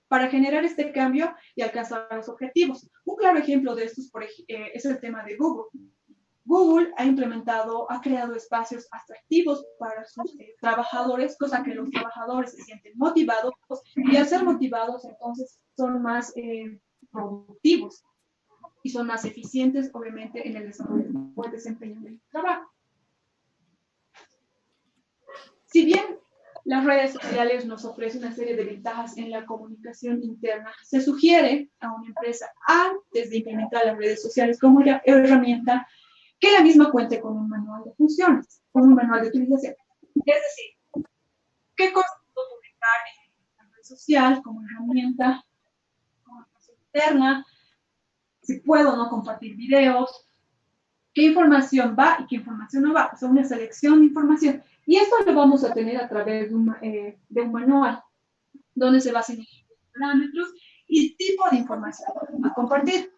para generar este cambio y alcanzar los objetivos. Un claro ejemplo de esto es el tema de Google. Google ha creado espacios atractivos para sus trabajadores, cosa que los trabajadores se sienten motivados y al ser motivados entonces son más productivos y son más eficientes, obviamente, en el desarrollo o el desempeño del trabajo. Si bien las redes sociales nos ofrecen una serie de ventajas en la comunicación interna, se sugiere a una empresa, antes de implementar las redes sociales como herramienta, que la misma cuente con un manual de funciones, con un manual de utilización. Es decir, qué cosas puedo publicar en la red social como herramienta, comunicación interna, si puedo o no compartir videos, qué información va y qué información no va, o sea, una selección de información. Y esto lo vamos a tener a través de un manual, donde se va a señalar los parámetros y tipo de información a compartir.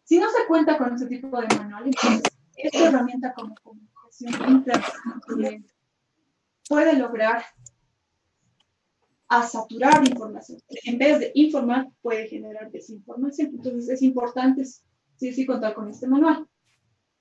Si no se cuenta con ese tipo de manual, entonces esta herramienta como comunicación interna puede lograr a saturar información. En vez de informar, puede generar desinformación. Entonces es importante sí contar con este manual.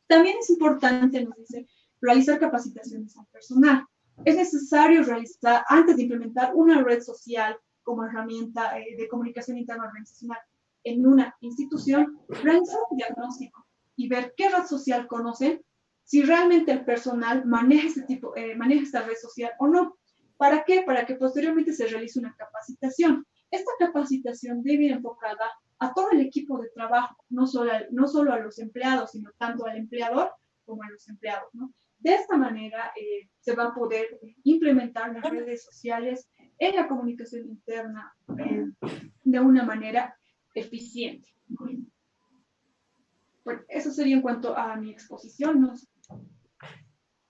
También es importante, nos dice, realizar capacitaciones al personal. Es necesario realizar, antes de implementar una red social como herramienta de comunicación interna organizacional en una institución, realizar un diagnóstico y ver qué red social conocen, si realmente el personal maneja esta red social o no. ¿Para qué? Para que posteriormente se realice una capacitación. Esta capacitación debe ir enfocada a todo el equipo de trabajo, no solo a los empleados, sino tanto al empleador como a los empleados, ¿no? De esta manera se va a poder implementar las redes sociales en la comunicación interna de una manera eficiente. Bueno, eso sería en cuanto a mi exposición, ¿no?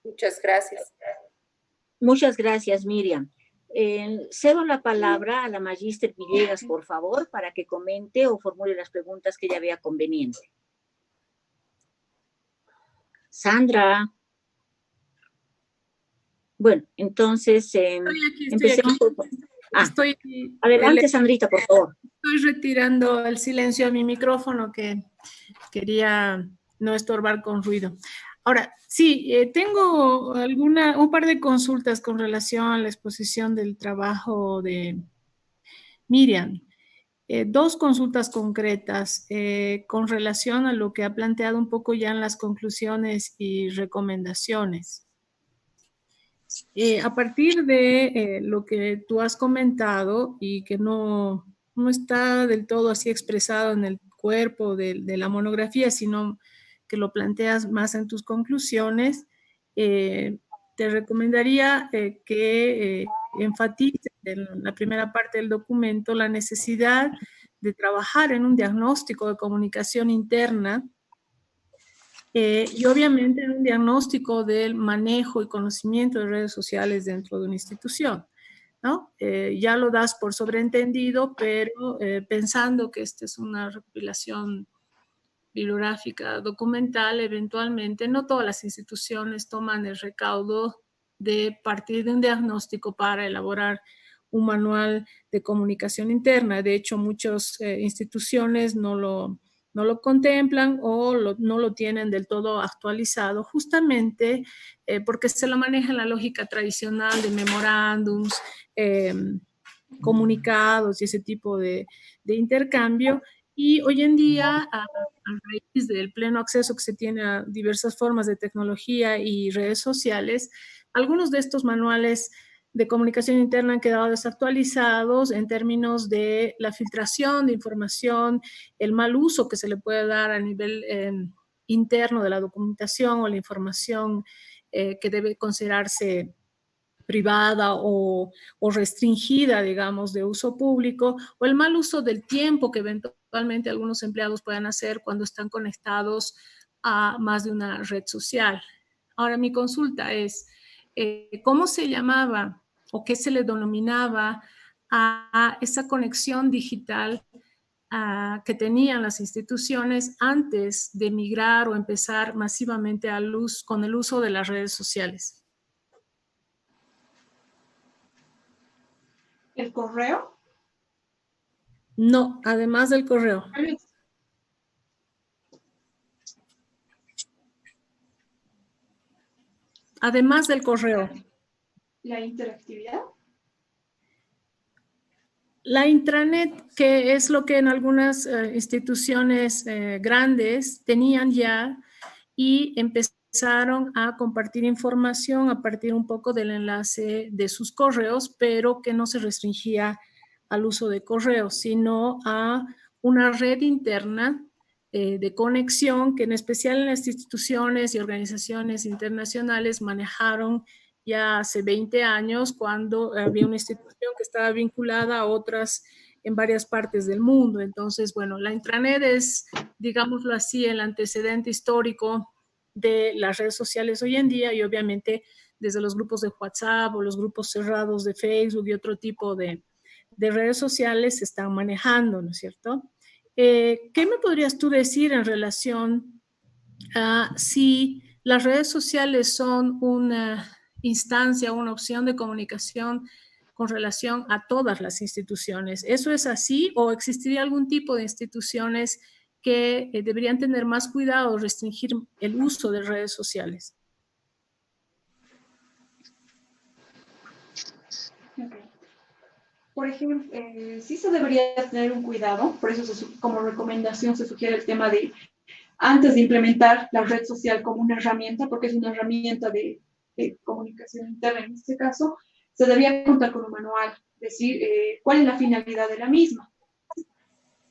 Muchas gracias. Muchas gracias, Miriam. Cedo la palabra a la magíster Villegas, por favor, para que comente o formule las preguntas que ella vea conveniente. Sandra. Bueno, entonces empecemos. Adelante, Sandrita, por favor. Estoy retirando el silencio a mi micrófono, que quería no estorbar con ruido. Ahora, sí, tengo un par de consultas con relación a la exposición del trabajo de Miriam. Dos consultas concretas con relación a lo que ha planteado un poco ya en las conclusiones y recomendaciones. A partir de lo que tú has comentado y que no está del todo así expresado en el cuerpo de la monografía, sino que lo planteas más en tus conclusiones, te recomendaría que enfatices en la primera parte del documento la necesidad de trabajar en un diagnóstico de comunicación interna y obviamente en un diagnóstico del manejo y conocimiento de redes sociales dentro de una institución, ¿no? Ya lo das por sobreentendido, pero pensando que esta es una recopilación bibliográfica documental, eventualmente no todas las instituciones toman el recaudo de partir de un diagnóstico para elaborar un manual de comunicación interna. De hecho, muchas instituciones no lo contemplan o no lo tienen del todo actualizado, justamente porque se lo maneja en la lógica tradicional de memorándums, comunicados y ese tipo de intercambio. Y hoy en día, a raíz del pleno acceso que se tiene a diversas formas de tecnología y redes sociales, algunos de estos manuales de comunicación interna han quedado desactualizados en términos de la filtración de información, el mal uso que se le puede dar a nivel interno de la documentación o la información que debe considerarse privada o restringida, digamos, de uso público, o el mal uso del tiempo que eventualmente algunos empleados puedan hacer cuando están conectados a más de una red social. Ahora, mi consulta es, ¿cómo se llamaba o qué se le denominaba a esa conexión digital que tenían las instituciones antes de migrar o empezar masivamente con el uso de las redes sociales? ¿El correo? No, además del correo. además del correo. La interactividad. La intranet, que es lo que en algunas instituciones grandes tenían ya y empezaron a compartir información a partir un poco del enlace de sus correos, pero que no se restringía al uso de correos, sino a una red interna de conexión que en especial en las instituciones y organizaciones internacionales manejaron ya hace 20 años, cuando había una institución que estaba vinculada a otras en varias partes del mundo. Entonces, bueno, la intranet es, digámoslo así, el antecedente histórico de las redes sociales hoy en día, y obviamente desde los grupos de WhatsApp o los grupos cerrados de Facebook y otro tipo de redes sociales se están manejando, ¿no es cierto? ¿Qué me podrías tú decir en relación a si las redes sociales son una instancia, una opción de comunicación con relación a todas las instituciones? ¿Eso es así o existiría algún tipo de instituciones que deberían tener más cuidado o restringir el uso de redes sociales? Okay. Por ejemplo, sí se debería tener un cuidado, por eso como recomendación se sugiere el tema de, antes de implementar la red social como una herramienta, porque es una herramienta de comunicación interna en este caso, se debería contar con un manual, decir cuál es la finalidad de la misma,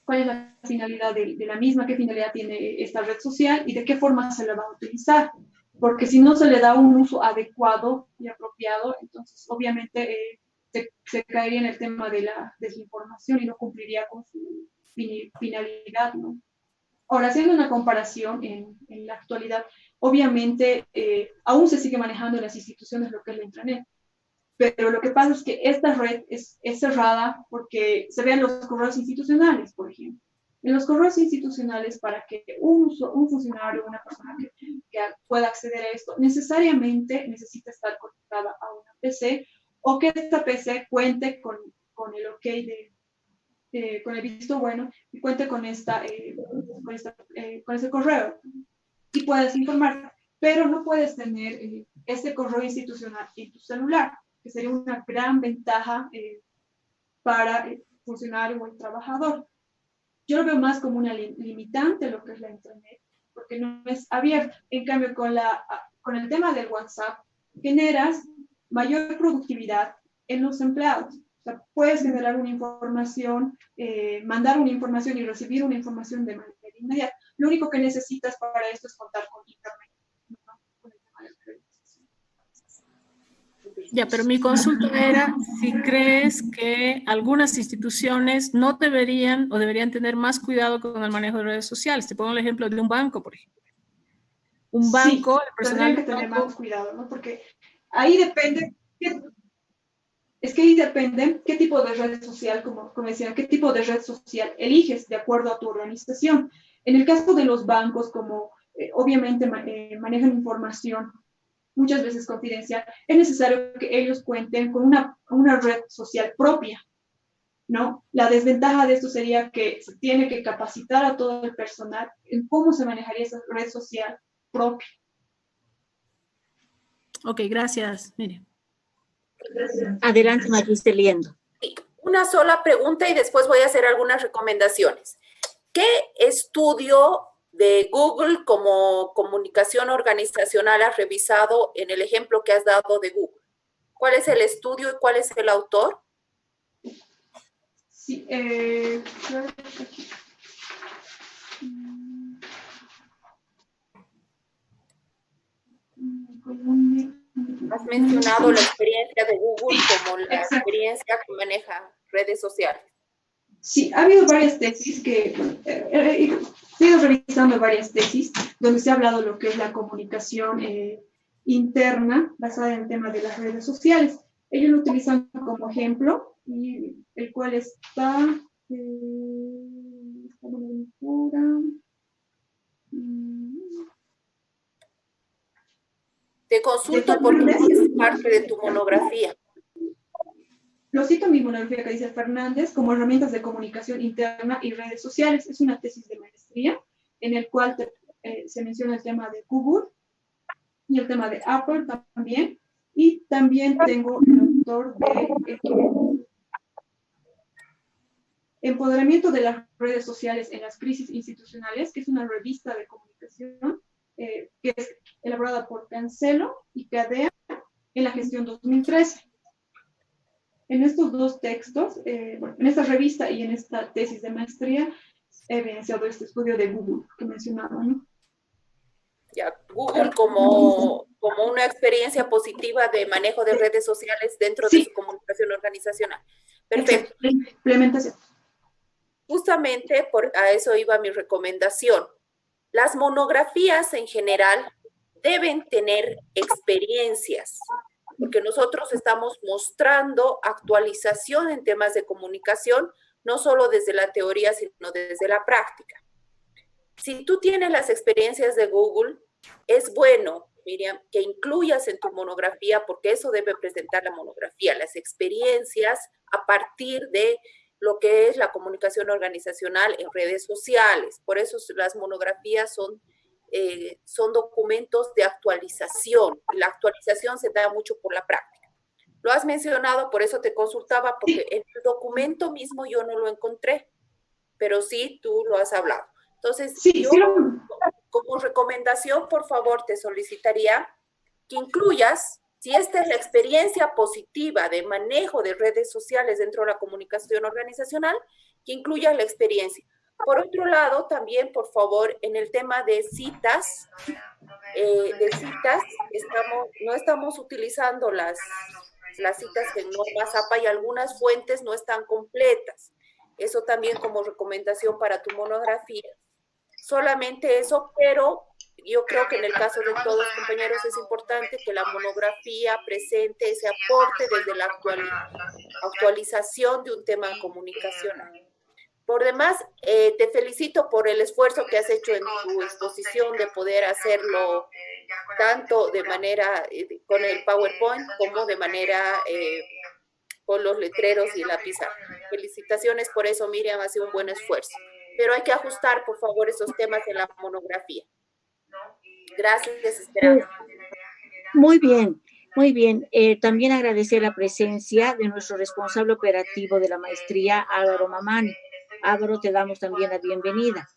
cuál es la finalidad de la misma, qué finalidad tiene esta red social y de qué forma se la va a utilizar, porque si no se le da un uso adecuado y apropiado, entonces obviamente se caería en el tema de la desinformación y no cumpliría con su finalidad, ¿no? Ahora, haciendo una comparación en la actualidad, obviamente aún se sigue manejando en las instituciones lo que es la intranet, pero lo que pasa es que esta red es cerrada porque se vean los correos institucionales, por ejemplo. En los correos institucionales, para que un funcionario, una persona que pueda acceder a esto, necesariamente necesita estar conectada a una PC o que esta PC cuente con el OK con el visto bueno y cuente con ese correo y puedes informar, pero no puedes tener este correo institucional en tu celular, que sería una gran ventaja para el funcionario o el trabajador. Yo lo veo más como una limitante lo que es la internet, porque no es abierta. En cambio, con el tema del WhatsApp, generas mayor productividad en los empleados. O sea, puedes generar una información, mandar una información y recibir una información de manera inmediata. Lo único que necesitas para esto es contar con internet, ¿no? Con el tema del crédito. Ya, pero mi consulta era si crees que algunas instituciones no deberían o deberían tener más cuidado con el manejo de redes sociales. Te pongo el ejemplo de un banco, por ejemplo. Un banco, sí, el personal tendrían que tener más cuidado, ¿no? Porque ahí depende, qué tipo de red social, como decía, qué tipo de red social eliges de acuerdo a tu organización. En el caso de los bancos, como obviamente manejan información muchas veces confidencial, es necesario que ellos cuenten con una red social propia, ¿no? La desventaja de esto sería que se tiene que capacitar a todo el personal en cómo se manejaría esa red social propia. Ok, gracias. Mire. Adelante, Mariste, leyendo. Una sola pregunta y después voy a hacer algunas recomendaciones. ¿Qué estudio de Google como comunicación organizacional has revisado en el ejemplo que has dado de Google? ¿Cuál es el estudio y cuál es el autor? Sí, Has mencionado la experiencia de Google como la experiencia que maneja redes sociales. Sí, ha habido varias tesis que he ido revisando varias tesis donde se ha hablado de lo que es la comunicación interna basada en el tema de las redes sociales. Ellos lo utilizan como ejemplo, y el cual está Te consulto porque es parte de tu monografía. Lo cito en mi monografía que dice Fernández como herramientas de comunicación interna y redes sociales. Es una tesis de maestría en el cual se menciona el tema de Google y el tema de Apple también. Y también tengo el autor de Empoderamiento de las redes sociales en las crisis institucionales, que es una revista de comunicación que es elaborada por Cancelo y Cadea en la gestión 2013. En estos dos textos, bueno, en esta revista y en esta tesis de maestría, he evidenciado este estudio de Google que mencionaba, ¿no? Ya, Google como una experiencia positiva de manejo de redes sociales dentro de su comunicación organizacional. Perfecto. Implementación. Justamente a eso iba mi recomendación. Las monografías en general deben tener experiencias, porque nosotros estamos mostrando actualización en temas de comunicación, no solo desde la teoría, sino desde la práctica. Si tú tienes las experiencias de Google, es bueno, Miriam, que incluyas en tu monografía, porque eso debe presentar la monografía, las experiencias a partir de lo que es la comunicación organizacional en redes sociales. Por eso las monografías son documentos de actualización. La actualización se da mucho por la práctica. Lo has mencionado, por eso te consultaba, porque en el documento mismo yo no lo encontré, pero sí tú lo has hablado. Entonces, como recomendación, por favor, te solicitaría que incluyas, si esta es la experiencia positiva de manejo de redes sociales dentro de la comunicación organizacional, que incluyas la experiencia. Por otro lado, también, por favor, en el tema de citas, no estamos utilizando las citas en normas APA y algunas fuentes no están completas. Eso también como recomendación para tu monografía. Solamente eso, pero yo creo que en el caso de todos los compañeros es importante que la monografía presente ese aporte desde la actualización de un tema comunicacional. Por demás, te felicito por el esfuerzo que has hecho en tu exposición de poder hacerlo tanto de manera con el PowerPoint como de manera con los letreros y la pizarra. Felicitaciones por eso, Miriam, ha sido un buen esfuerzo. Pero hay que ajustar, por favor, esos temas en la monografía. Gracias, Esperanza. Muy bien, muy bien. También agradecer la presencia de nuestro responsable operativo de la maestría, Álvaro Mamani. Álvaro, te damos también la bienvenida.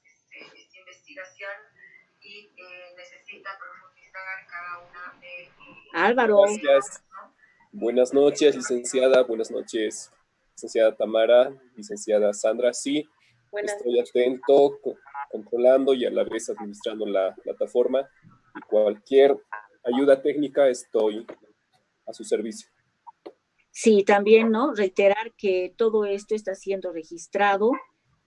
Álvaro. Gracias. Buenas noches, licenciada. Buenas noches, licenciada Tamara, licenciada Sandra. Sí, estoy atento, controlando y a la vez administrando la plataforma. Y cualquier ayuda técnica estoy a su servicio. Sí, también, ¿no? Reiterar que todo esto está siendo registrado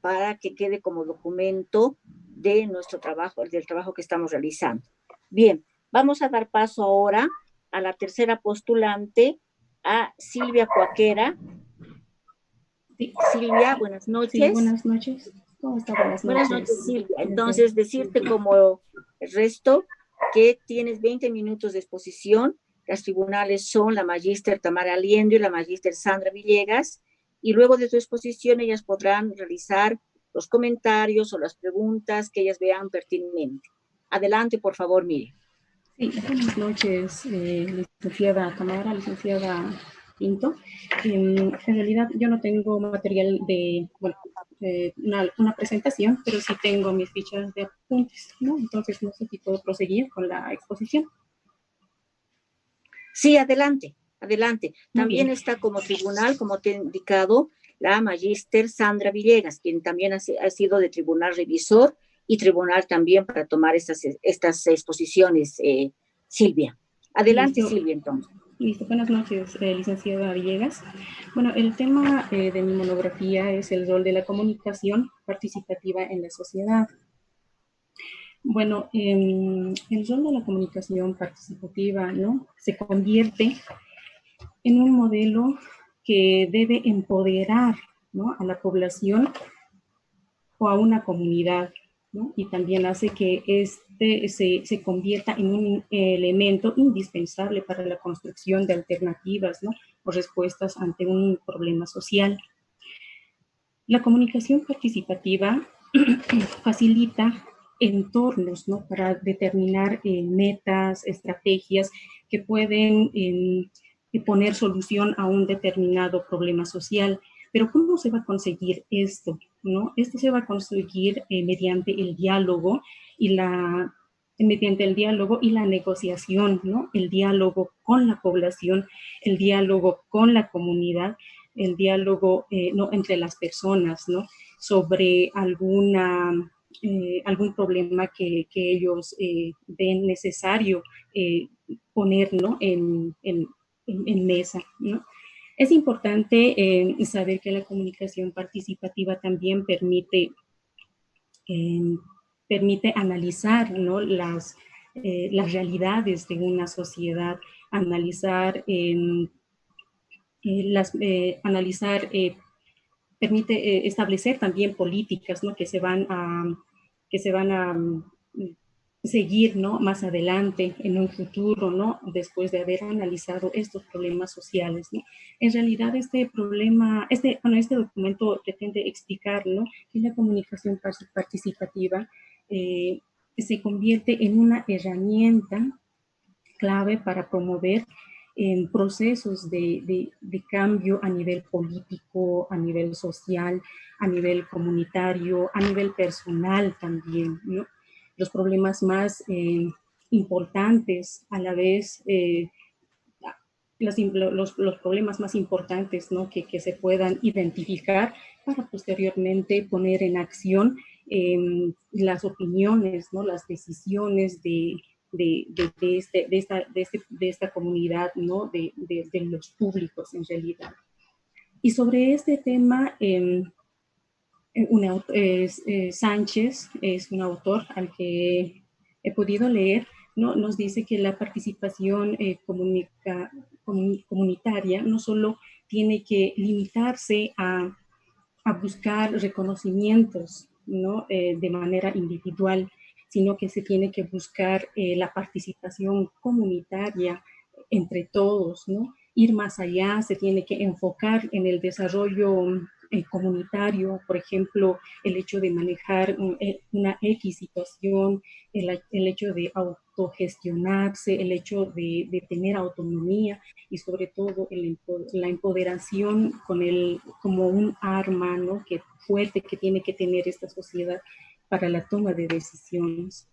para que quede como documento de nuestro trabajo, del trabajo que estamos realizando. Bien, vamos a dar paso ahora a la tercera postulante, a Silvia Cuaquera. Sí. Silvia, buenas noches. Sí, buenas noches. ¿Cómo está? Buenas noches, Silvia. Entonces, decirte como el resto que tienes 20 minutos de exposición. Las tribunales son la magíster Tamara Aliendo y la magíster Sandra Villegas, y luego de tu exposición ellas podrán realizar los comentarios o las preguntas que ellas vean pertinentes. Adelante, por favor, Miriam. Sí, buenas noches, licenciada Tamara, licenciada Pinto. En realidad yo no tengo material de, bueno, una presentación, pero sí tengo mis fichas de apuntes, ¿no? Entonces no sé si puedo proseguir con la exposición. Sí, adelante, adelante. También está como tribunal, como te he indicado, la magíster Sandra Villegas, quien también ha sido de tribunal revisor y tribunal también para tomar estas exposiciones, Silvia. Adelante, listo. Silvia, entonces. Listo, buenas noches, licenciada Villegas. Bueno, el tema de mi monografía es el rol de la comunicación participativa en la sociedad. Bueno, el rol de la comunicación participativa, ¿no?, se convierte en un modelo que debe empoderar, ¿no?, a la población o a una comunidad, ¿no? Y también hace que se convierta en un elemento indispensable para la construcción de alternativas, ¿no?, o respuestas ante un problema social. La comunicación participativa facilita entornos, ¿no? Para determinar metas, estrategias que pueden poner solución a un determinado problema social. Pero ¿cómo se va a conseguir esto, ¿no? Esto se va a conseguir mediante el diálogo y la negociación, ¿no? El diálogo con la población, el diálogo con la comunidad, el diálogo ¿no? entre las personas, ¿no? Sobre algún problema que ellos ven necesario poner, ¿no? en mesa, ¿no? Es importante saber que la comunicación participativa también permite analizar, ¿no? las realidades de una sociedad, analizar, permite establecer también políticas, ¿no? que se van a seguir, ¿no? más adelante en un futuro, ¿no? después de haber analizado estos problemas sociales, ¿no? En realidad este documento pretende explicar, ¿no? que la comunicación participativa se convierte en una herramienta clave para promover procesos de cambio a nivel político, a nivel social, a nivel comunitario, a nivel personal también, ¿no? Los problemas más importantes, a la vez, los problemas más importantes, ¿no? que se puedan identificar para posteriormente poner en acción las opiniones, ¿no? las decisiones de esta comunidad, ¿no? de los públicos en realidad. Y sobre este tema, Sánchez es un autor al que he podido leer, ¿no? Nos dice que la participación comunitaria no solo tiene que limitarse a buscar reconocimientos, ¿no? De manera individual, sino que se tiene que buscar la participación comunitaria entre todos, ¿no? Ir más allá, se tiene que enfocar en el desarrollo comunitario, por ejemplo, el hecho de manejar una X situación, el hecho de autogestionarse, el hecho de tener autonomía y sobre todo la empoderación como un arma, ¿no? fuerte que tiene que tener esta sociedad para la toma de decisiones.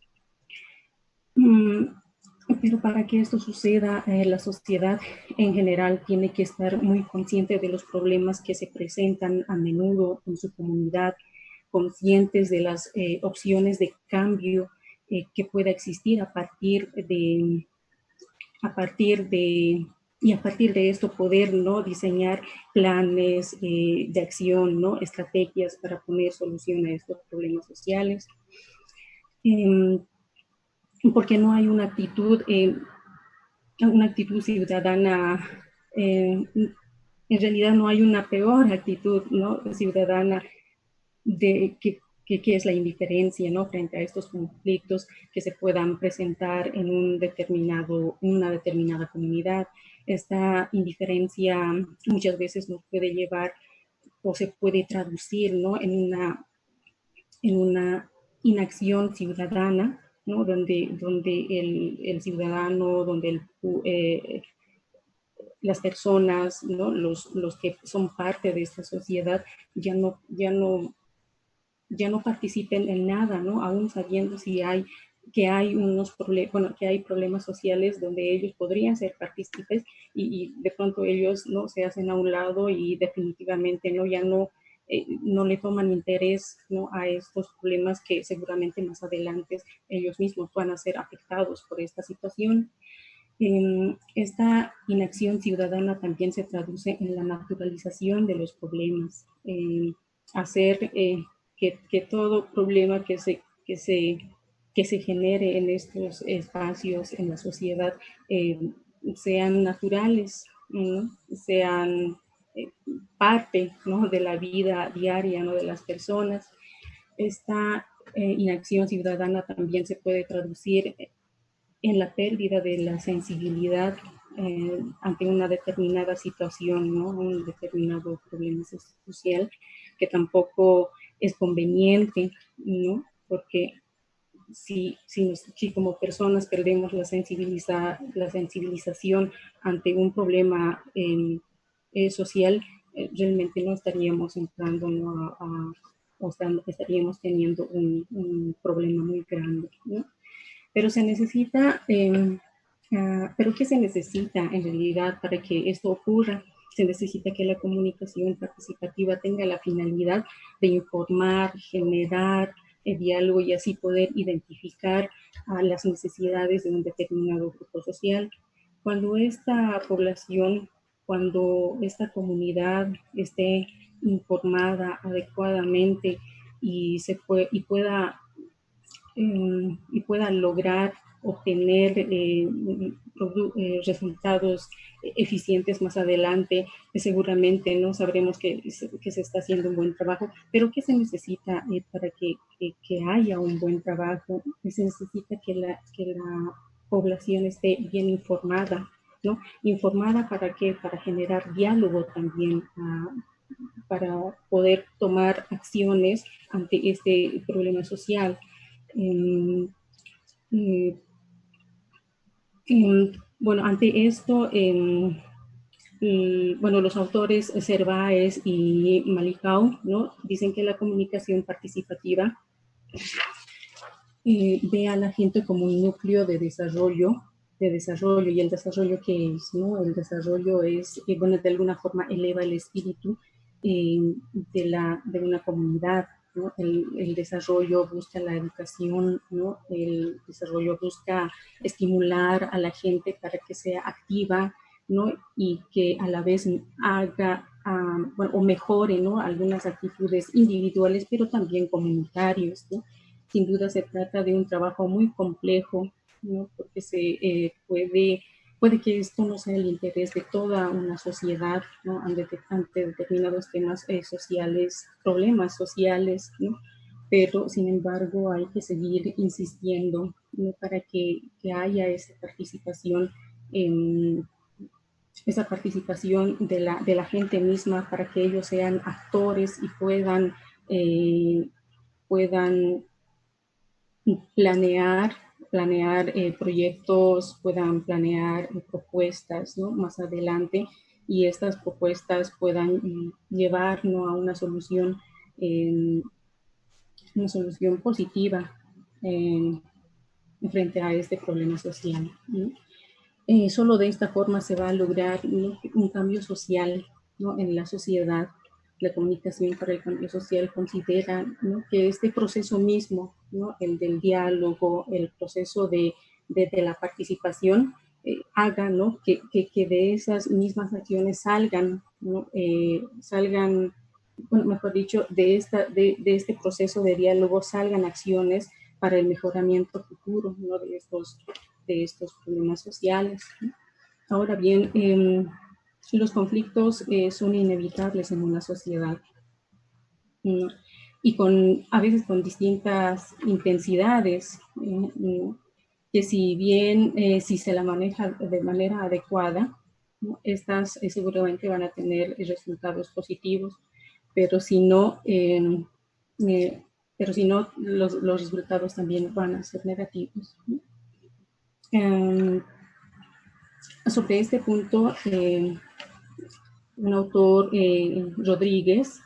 Pero para que esto suceda, la sociedad en general tiene que estar muy consciente de los problemas que se presentan a menudo en su comunidad, conscientes de las opciones de cambio que pueda existir a partir de esto poder, ¿no? diseñar planes de acción, ¿no? estrategias para poner solución a estos problemas sociales. Porque no hay una actitud ciudadana, en realidad no hay una peor actitud, ¿no? ciudadana que es la indiferencia, ¿no? frente a estos conflictos que se puedan presentar en una determinada comunidad. Esta indiferencia muchas veces nos puede llevar o se puede traducir, ¿no? en una inacción ciudadana, ¿no? donde el ciudadano, donde las personas, ¿no? los que son parte de esta sociedad ya no participen en nada, ¿no? Aún sabiendo que hay problemas sociales donde ellos podrían ser partícipes y de pronto ellos, ¿no? se hacen a un lado y definitivamente no le toman interés, ¿no? a estos problemas que seguramente más adelante ellos mismos van a ser afectados por esta situación. Esta inacción ciudadana también se traduce en la naturalización de los problemas, hacer que todo problema que se genere en estos espacios, en la sociedad, sean naturales, ¿no? sean parte, ¿no? de la vida diaria, ¿no? de las personas. Esta inacción ciudadana también se puede traducir en la pérdida de la sensibilidad ante una determinada situación, ¿no? un determinado problema social, que tampoco es conveniente, ¿no? porque si como personas perdemos la sensibilización ante un problema social, realmente no estaríamos entrando, ¿no? Estaríamos teniendo un problema muy grande, ¿no? Pero se necesita, pero ¿qué se necesita en realidad para que esto ocurra? Se necesita que la comunicación participativa tenga la finalidad de informar, generar el diálogo y así poder identificar las necesidades de un determinado grupo social. Cuando esta población, cuando esta comunidad esté informada adecuadamente y pueda lograr obtener resultados eficientes más adelante, seguramente no sabremos que se está haciendo un buen trabajo, pero ¿qué se necesita para que haya un buen trabajo? Se necesita que la población esté bien informada, ¿no? Informada ¿para qué? Para generar diálogo también, para poder tomar acciones ante este problema social. Bueno, ante esto, bueno, los autores Cerváez y Malicao, ¿no? Dicen que la comunicación participativa ve a la gente como un núcleo de desarrollo, y el desarrollo que es, ¿no? El desarrollo es, bueno, de alguna forma eleva el espíritu de una comunidad, ¿no? El desarrollo busca la educación, ¿no? El desarrollo busca estimular a la gente para que sea activa, ¿no? Y que a la vez haga bueno, o mejore, ¿no? Algunas actitudes individuales, pero también comunitarios, ¿no? Sin duda se trata de un trabajo muy complejo, ¿no? Porque puede que esto no sea el interés de toda una sociedad, ¿no? Ante determinados temas sociales, problemas sociales, ¿no? Pero sin embargo hay que seguir insistiendo, ¿no? Para que haya esa participación de la gente misma, para que ellos sean actores y puedan planear proyectos, puedan planear propuestas, ¿no? Más adelante, y estas propuestas puedan llevarnos a una solución positiva frente a este problema social, ¿no? Solo de esta forma se va a lograr, ¿no? Un cambio social, ¿no? En la sociedad. La comunicación para el cambio social considera, ¿no? Que este proceso mismo, ¿no? El del diálogo, el proceso de la participación, haga, ¿no? Que de esas mismas acciones salgan, ¿no? Bueno, mejor dicho, de este proceso de diálogo salgan acciones para el mejoramiento futuro, ¿no? de estos problemas sociales, ¿no? Ahora bien, los conflictos son inevitables en una sociedad, ¿no? Y a veces con distintas intensidades, que si bien si se la maneja de manera adecuada, ¿no? Estas seguramente van a tener resultados positivos, pero si no, los resultados también van a ser negativos, ¿no? Sobre este punto, un autor, Rodríguez,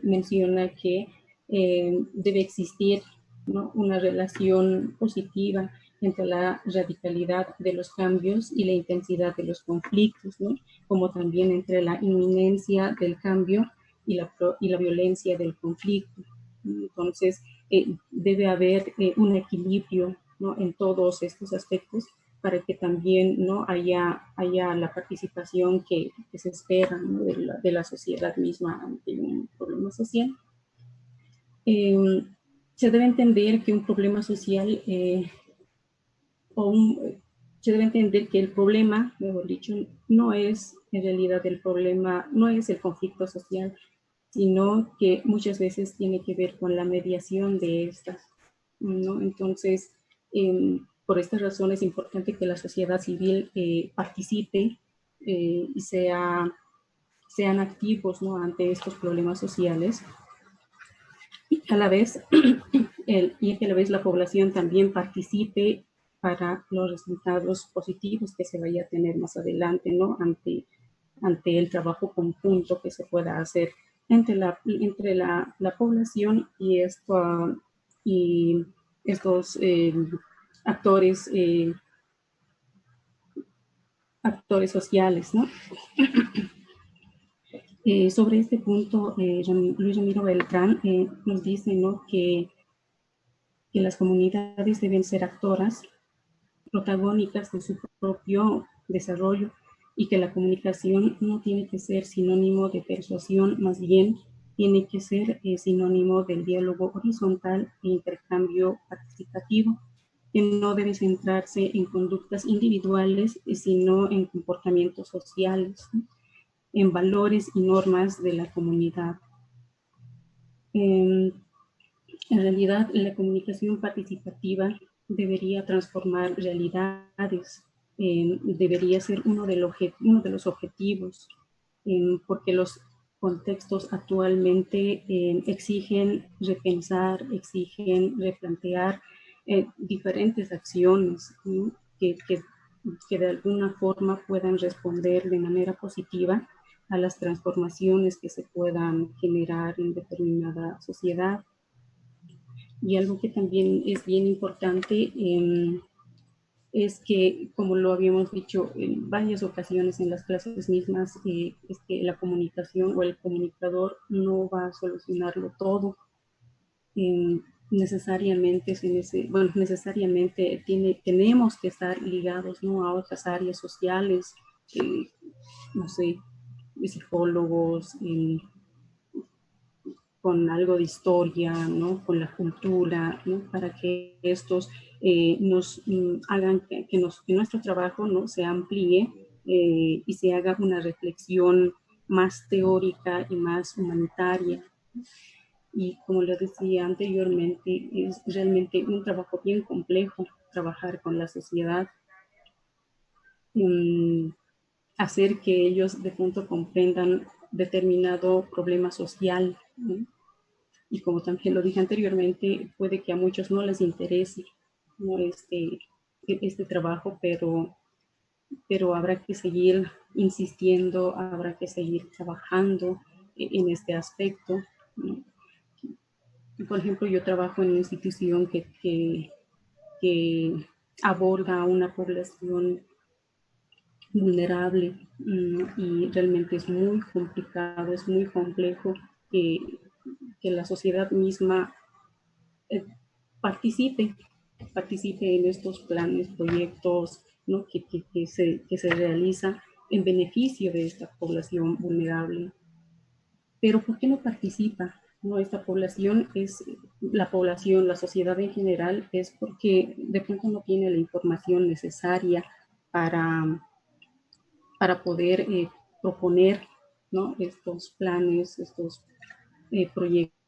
menciona que debe existir, ¿no? Una relación positiva entre la radicalidad de los cambios y la intensidad de los conflictos, ¿no? Como también entre la inminencia del cambio y la violencia del conflicto. Entonces, debe haber un equilibrio, ¿no? En todos estos aspectos, para que también, ¿no? haya la participación que se espera, ¿no? de la sociedad misma ante un problema social. Se debe entender que un problema social, se debe entender que el problema, mejor dicho, no es en realidad el problema, no es el conflicto social, sino que muchas veces tiene que ver con la mediación de estas, ¿no? Entonces, por esta razón es importante que la sociedad civil participe y sean activos, ¿no? Ante estos problemas sociales. a la vez, y a la vez la población también participe para los resultados positivos que se vaya a tener más adelante, ¿no? Ante el trabajo conjunto que se pueda hacer entre la población y estos actores sociales, ¿no? Sobre este punto, Luis Ramiro Beltrán nos dice, ¿no?, que las comunidades deben ser actoras protagónicas de su propio desarrollo y que la comunicación no tiene que ser sinónimo de persuasión, más bien tiene que ser sinónimo del diálogo horizontal e intercambio participativo, que no debe centrarse en conductas individuales, sino en comportamientos sociales, ¿no?, en valores y normas de la comunidad. En realidad, la comunicación participativa debería transformar realidades, debería ser uno de los objetivos, porque los contextos actualmente exigen repensar, exigen replantear diferentes acciones, ¿no?, que de alguna forma puedan responder de manera positiva a las transformaciones que se puedan generar en determinada sociedad. Y algo que también es bien importante es que, como lo habíamos dicho en varias ocasiones en las clases mismas, es que la comunicación o el comunicador no va a solucionarlo todo. Necesariamente tenemos que estar ligados, ¿no?, a otras áreas sociales, no sé, psicólogos, con algo de historia, ¿no?, con la cultura, ¿no?, para que estos nos hagan que nuestro trabajo, ¿no?, se amplíe y se haga una reflexión más teórica y más humanitaria. Y como les decía anteriormente, es realmente un trabajo bien complejo trabajar con la sociedad, hacer que ellos de pronto comprendan determinado problema social, ¿no? Y como también lo dije anteriormente, puede que a muchos no les interese, ¿no?, este trabajo, pero habrá que seguir insistiendo, habrá que seguir trabajando en este aspecto, ¿no? Por ejemplo, yo trabajo en una institución que aborda a una población vulnerable, y realmente es muy complicado, es muy complejo que la sociedad misma participe en estos planes, proyectos, ¿no?, que se realizan en beneficio de esta población vulnerable. Pero ¿por qué no participa, ¿no?, esta población? La sociedad en general, es porque de pronto no tiene la información necesaria para poder proponer, ¿no?, estos planes, estos proyectos.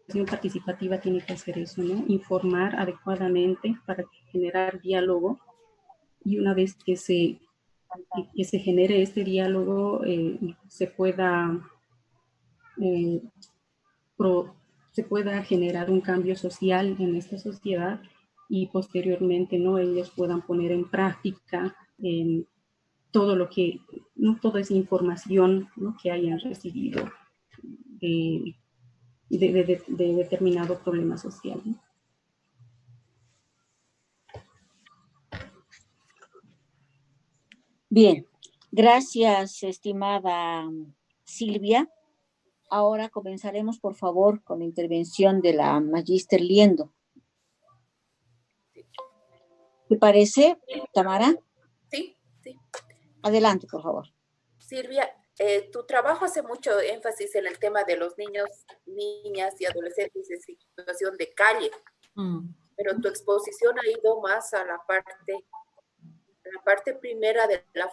La acción participativa tiene que hacer eso, ¿no?, informar adecuadamente para generar diálogo, y una vez que se genere este diálogo, se pueda generar un cambio social en esta sociedad, y posteriormente, ¿no?, ellos puedan poner en práctica toda esa información, ¿no?, que hayan recibido de determinado problema social, ¿no? Bien, gracias, estimada Silvia. Ahora comenzaremos, por favor, con la intervención de la magíster Liendo. ¿Te parece, Tamara? Sí. Adelante, por favor. Silvia, tu trabajo hace mucho énfasis en el tema de los niños, niñas y adolescentes en situación de calle, pero tu exposición ha ido más a la parte primera de la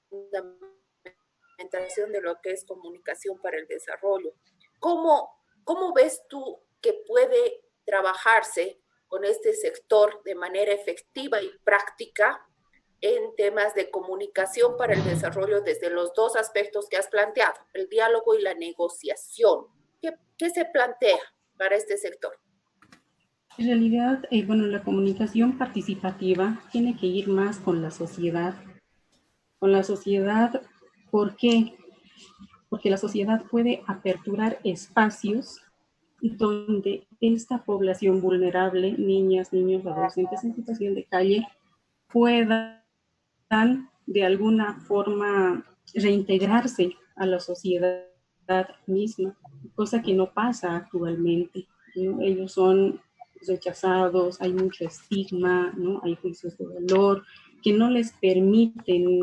fundamentación de lo que es comunicación para el desarrollo. ¿Cómo ves tú que puede trabajarse con este sector de manera efectiva y práctica en temas de comunicación para el desarrollo desde los dos aspectos que has planteado, el diálogo y la negociación? ¿Qué se plantea para este sector? En realidad, bueno, la comunicación participativa tiene que ir más con la sociedad. Con la sociedad, ¿por qué? Porque la sociedad puede aperturar espacios donde esta población vulnerable, niñas, niños, adolescentes en situación de calle, puedan de alguna forma reintegrarse a la sociedad misma, cosa que no pasa actualmente, ¿no? Ellos son rechazados, hay mucho estigma, ¿no? Hay juicios de valor que no les permiten,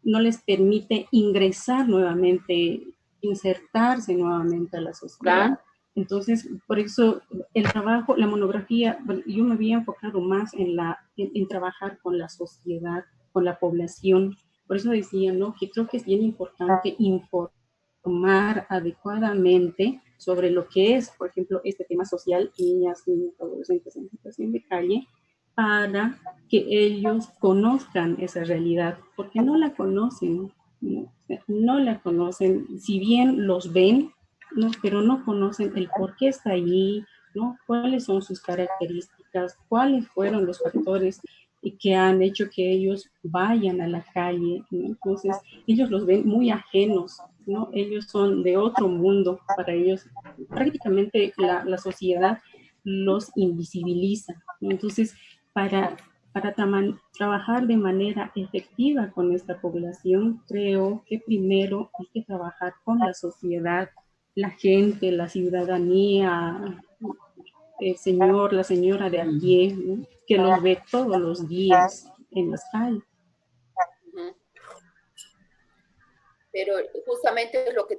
no les permite ingresar nuevamente, insertarse nuevamente a la sociedad. Entonces, por eso el trabajo, la monografía, bueno, yo me había enfocado más en trabajar con la sociedad, con la población. Por eso decía, ¿no? Que creo que es bien importante informar adecuadamente sobre lo que es, por ejemplo, este tema social, niñas, niños, adolescentes en situación de calle, para que ellos conozcan esa realidad, porque no la conocen, no la conocen, si bien los ven, ¿no? Pero no conocen el por qué está allí, ¿no? Cuáles son sus características, cuáles fueron los factores que han hecho que ellos vayan a la calle, ¿no? Entonces, ellos los ven muy ajenos, ¿no? Ellos son de otro mundo, para ellos prácticamente la sociedad los invisibiliza, ¿no? Entonces, para trabajar de manera efectiva con esta población, creo que primero hay que trabajar con la sociedad, la gente, la ciudadanía, el señor, la señora de a pie, ¿no? Que los ve todos los días en las calles. Pero justamente es lo que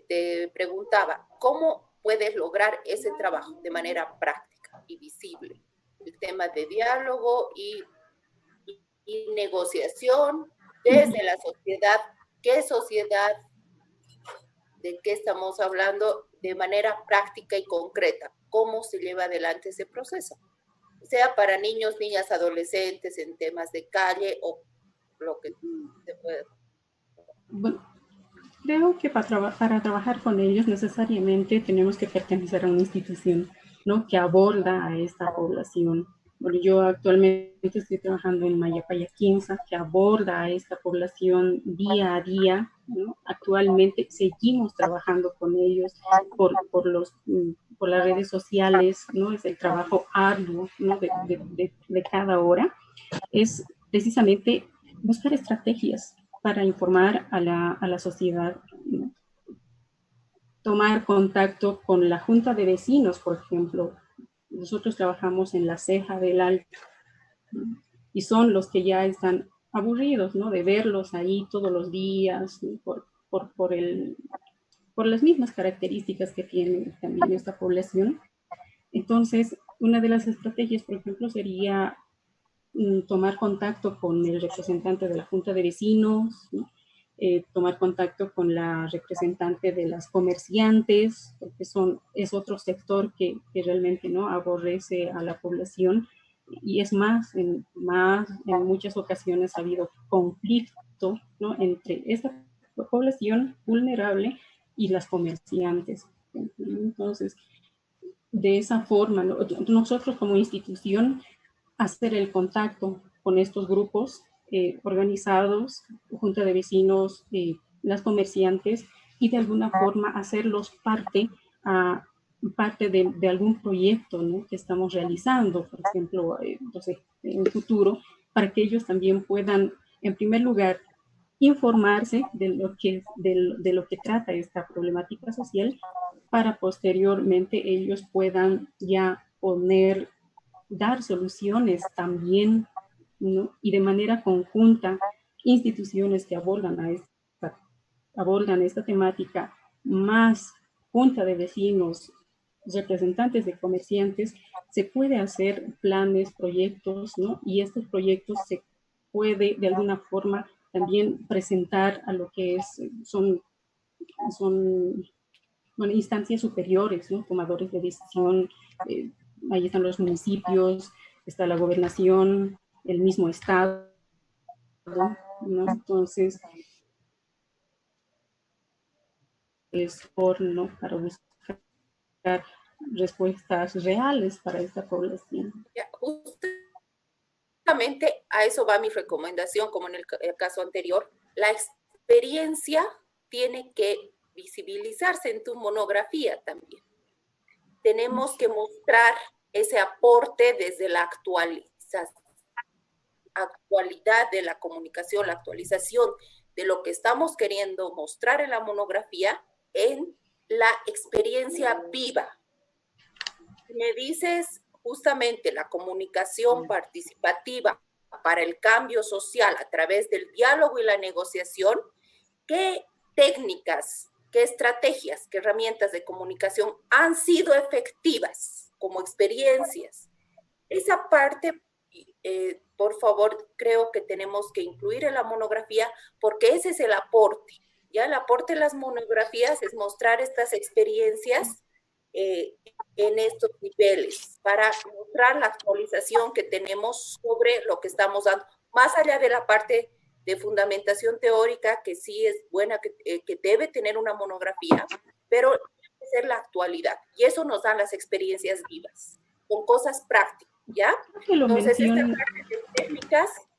te preguntaba, ¿cómo puedes lograr ese trabajo de manera práctica y visible? El tema de diálogo y negociación desde la sociedad. ¿Qué sociedad? ¿De qué estamos hablando? De manera práctica y concreta. ¿Cómo se lleva adelante ese proceso? Sea para niños, niñas, adolescentes en temas de calle o lo que se pueda. Bueno, creo que para trabajar con ellos necesariamente tenemos que pertenecer a una institución, ¿no? Que aborda a esta población. Bueno, yo actualmente estoy trabajando en Mayapaya Quinza, que aborda a esta población día a día, ¿no? Actualmente seguimos trabajando con ellos por las redes sociales, ¿no? Es el trabajo arduo, ¿no? de cada hora. Es precisamente buscar estrategias para informar a la sociedad, ¿no? Tomar contacto con la Junta de Vecinos, por ejemplo. Nosotros trabajamos en la Ceja del Alto, ¿no? Y son los que ya están aburridos, ¿no? De verlos ahí todos los días, ¿no? por las mismas características que tiene también esta población. Entonces, una de las estrategias, por ejemplo, sería tomar contacto con el representante de la Junta de Vecinos, ¿no? Tomar contacto con la representante de las comerciantes, porque es otro sector que realmente, ¿no? Aborrece a la población, y es en muchas ocasiones ha habido conflicto, ¿no? Entre esta población vulnerable y las comerciantes. Entonces, de esa forma, ¿no? Nosotros como institución hacer el contacto con estos grupos organizados, Junta de Vecinos, las comerciantes, y de alguna forma hacerlos parte de algún proyecto, ¿no? Que estamos realizando, por ejemplo, entonces, en el futuro, para que ellos también puedan, en primer lugar, informarse de lo que trata esta problemática social, para posteriormente ellos puedan ya dar soluciones también, ¿no? Y de manera conjunta, instituciones que abordan esta temática, más Junta de Vecinos, representantes de comerciantes, se puede hacer planes, proyectos, ¿no? Y estos proyectos se puede de alguna forma también presentar a lo que son bueno, instancias superiores, ¿no? Tomadores de decisión. Ahí están los municipios, está la gobernación, el mismo estado, ¿no? Entonces, esfuerzo para buscar respuestas reales para esta población. Ya, justamente a eso va mi recomendación, como en el caso anterior. La experiencia tiene que visibilizarse en tu monografía también. Tenemos que mostrar ese aporte desde la actualidad de la comunicación, la actualización de lo que estamos queriendo mostrar en la monografía en la experiencia viva. Me dices justamente la comunicación participativa para el cambio social a través del diálogo y la negociación. ¿Qué técnicas, qué estrategias, qué herramientas de comunicación han sido efectivas como experiencias? Esa parte, por favor, creo que tenemos que incluir en la monografía, porque ese es el aporte. Ya el aporte de las monografías es mostrar estas experiencias en estos niveles, para mostrar la actualización que tenemos sobre lo que estamos dando, más allá de la parte de fundamentación teórica, que sí es buena, que debe tener una monografía, pero debe ser la actualidad, y eso nos dan las experiencias vivas, con cosas prácticas, ¿ya? Entonces, esta parte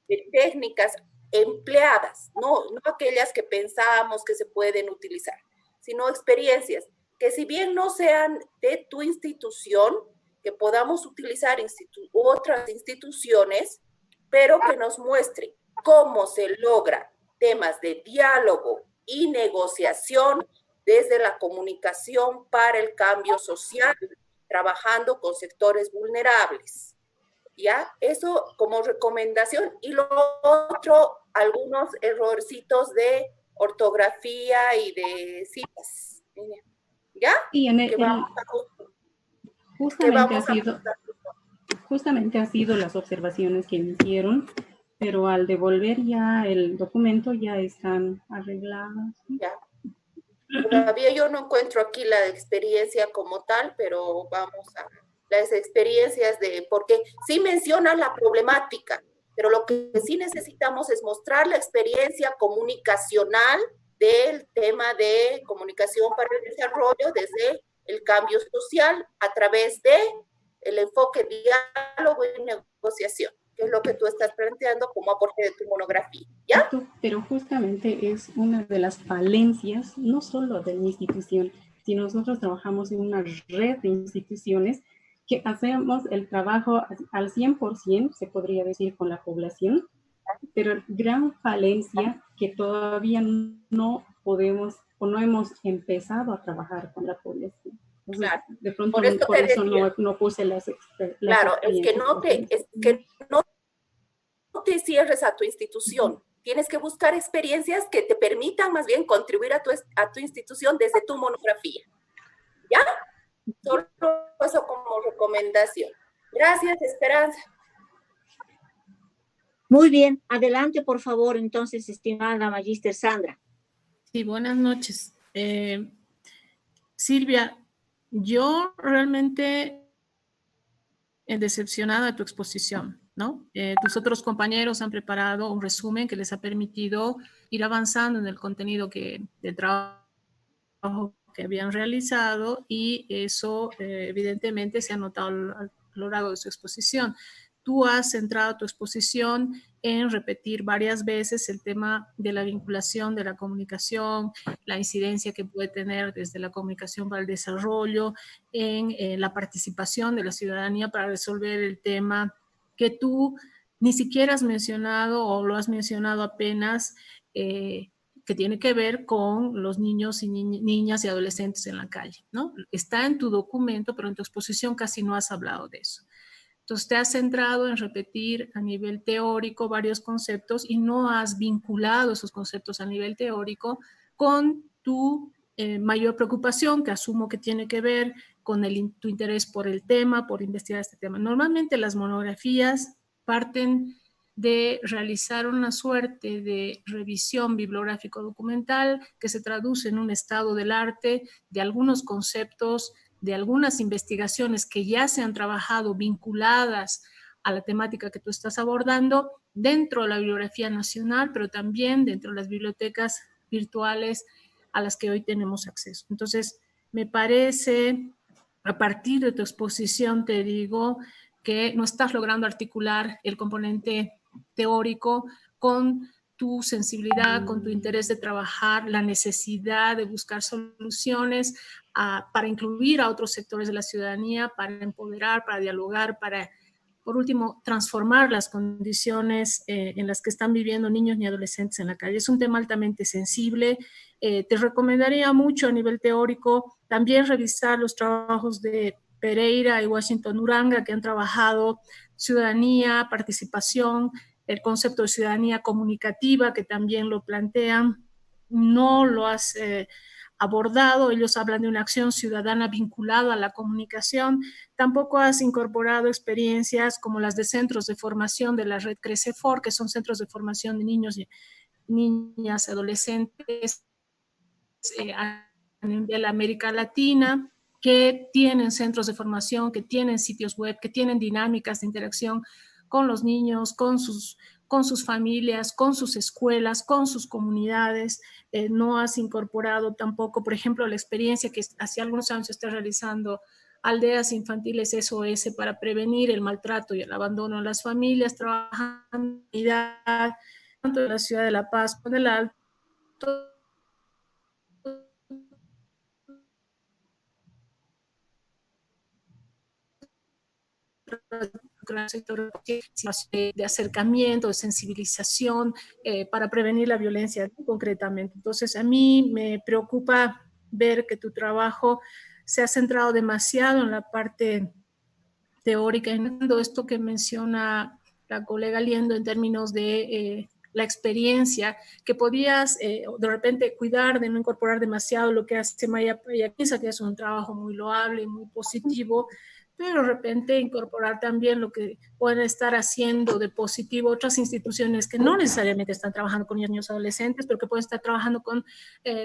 de técnicas empleadas, no aquellas que pensamos que se pueden utilizar, sino experiencias que, si bien no sean de tu institución, que podamos utilizar otras instituciones, pero que nos muestren cómo se logra temas de diálogo y negociación desde la comunicación para el cambio social, trabajando con sectores vulnerables. ¿Ya? Eso como recomendación. Y lo otro, algunos errorcitos de ortografía y de citas. ¿Ya? Y justamente ha sido las observaciones que me hicieron, pero al devolver ya el documento ya están arregladas. Ya. Todavía yo no encuentro aquí la experiencia como tal, pero vamos a las experiencias porque sí menciona la problemática, pero lo que sí necesitamos es mostrar la experiencia comunicacional del tema de comunicación para el desarrollo desde el cambio social a través de el enfoque diálogo y negociación, que es lo que tú estás planteando como aporte de tu monografía, ¿ya? Pero justamente es una de las falencias, no solo de mi institución, sino nosotros trabajamos en una red de instituciones que hacemos el trabajo al 100%, se podría decir, con la población, pero gran falencia que todavía no podemos o no hemos empezado a trabajar con la población. Entonces, claro. De pronto por eso no puse las claro, es que no te cierres a tu institución. Tienes que buscar experiencias que te permitan más bien contribuir a tu institución desde tu monografía. ¿Ya? Solo eso como recomendación. Gracias, Esperanza. Muy bien, adelante por favor, entonces, estimada Magíster Sandra. Sí, buenas noches. Silvia, yo realmente decepcionada de tu exposición, ¿no? Tus otros compañeros han preparado un resumen que les ha permitido ir avanzando en el contenido del trabajo que habían realizado, y eso evidentemente se ha notado a lo largo de su exposición. Tú has centrado tu exposición en repetir varias veces el tema de la vinculación de la comunicación, la incidencia que puede tener desde la comunicación para el desarrollo, en la participación de la ciudadanía para resolver el tema que tú ni siquiera has mencionado o lo has mencionado apenas, que tiene que ver con los niños y niñas y adolescentes en la calle, ¿no? Está en tu documento, pero en tu exposición casi no has hablado de eso. Entonces te has centrado en repetir a nivel teórico varios conceptos y no has vinculado esos conceptos a nivel teórico con tu mayor preocupación, que asumo que tiene que ver con tu interés por el tema, por investigar este tema. Normalmente las monografías parten de realizar una suerte de revisión bibliográfico-documental que se traduce en un estado del arte de algunos conceptos, de algunas investigaciones que ya se han trabajado vinculadas a la temática que tú estás abordando dentro de la bibliografía nacional, pero también dentro de las bibliotecas virtuales a las que hoy tenemos acceso. Entonces, me parece, a partir de tu exposición, te digo que no estás logrando articular el componente teórico con tu sensibilidad, con tu interés de trabajar, la necesidad de buscar soluciones para incluir a otros sectores de la ciudadanía, para empoderar, para dialogar, para, por último, transformar las condiciones en las que están viviendo niños y adolescentes en la calle. Es un tema altamente sensible. Te recomendaría mucho a nivel teórico también revisar los trabajos de Pereira y Washington Uranga, que han trabajado ciudadanía, participación, el concepto de ciudadanía comunicativa, que también lo plantean. No lo has abordado, ellos hablan de una acción ciudadana vinculada a la comunicación. Tampoco has incorporado experiencias como las de centros de formación de la red Crecefor, que son centros de formación de niños y niñas, adolescentes a nivel América Latina, que tienen centros de formación, que tienen sitios web, que tienen dinámicas de interacción con los niños, con sus familias, con sus escuelas, con sus comunidades. No has incorporado tampoco, por ejemplo, la experiencia que hace algunos años se está realizando Aldeas Infantiles SOS para prevenir el maltrato y el abandono en las familias, trabajando tanto en la ciudad de La Paz como en el Alto, de acercamiento, de sensibilización para prevenir la violencia concretamente. Entonces, a mí me preocupa ver que tu trabajo se ha centrado demasiado en la parte teórica, en esto que menciona la colega Liendo en términos de la experiencia, que podías de repente cuidar de no incorporar demasiado lo que hace Maya Pisa, que es un trabajo muy loable, muy positivo, pero de repente incorporar también lo que pueden estar haciendo de positivo otras instituciones que no necesariamente están trabajando con niños adolescentes, pero que pueden estar trabajando con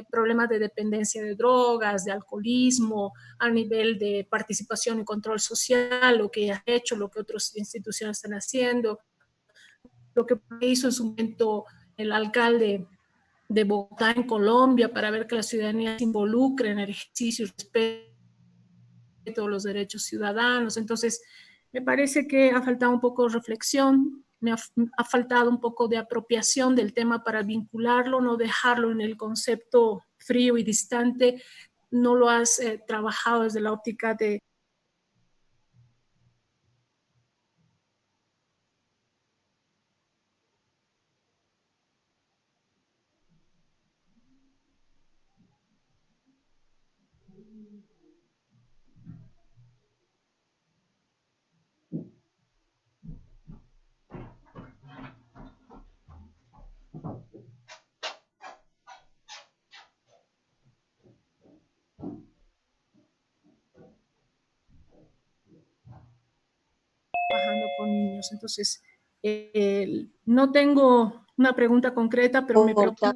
problemas de dependencia de drogas, de alcoholismo, a nivel de participación y control social, lo que ha hecho, lo que otras instituciones están haciendo, lo que hizo en su momento el alcalde de Bogotá en Colombia para ver que la ciudadanía se involucre en el ejercicio y respeto todos los derechos ciudadanos. Entonces, me parece que ha faltado un poco de reflexión, ha faltado un poco de apropiación del tema para vincularlo, no dejarlo en el concepto frío y distante, no lo has trabajado desde la óptica de trabajando con niños. Entonces, no tengo una pregunta concreta, pero me preocupa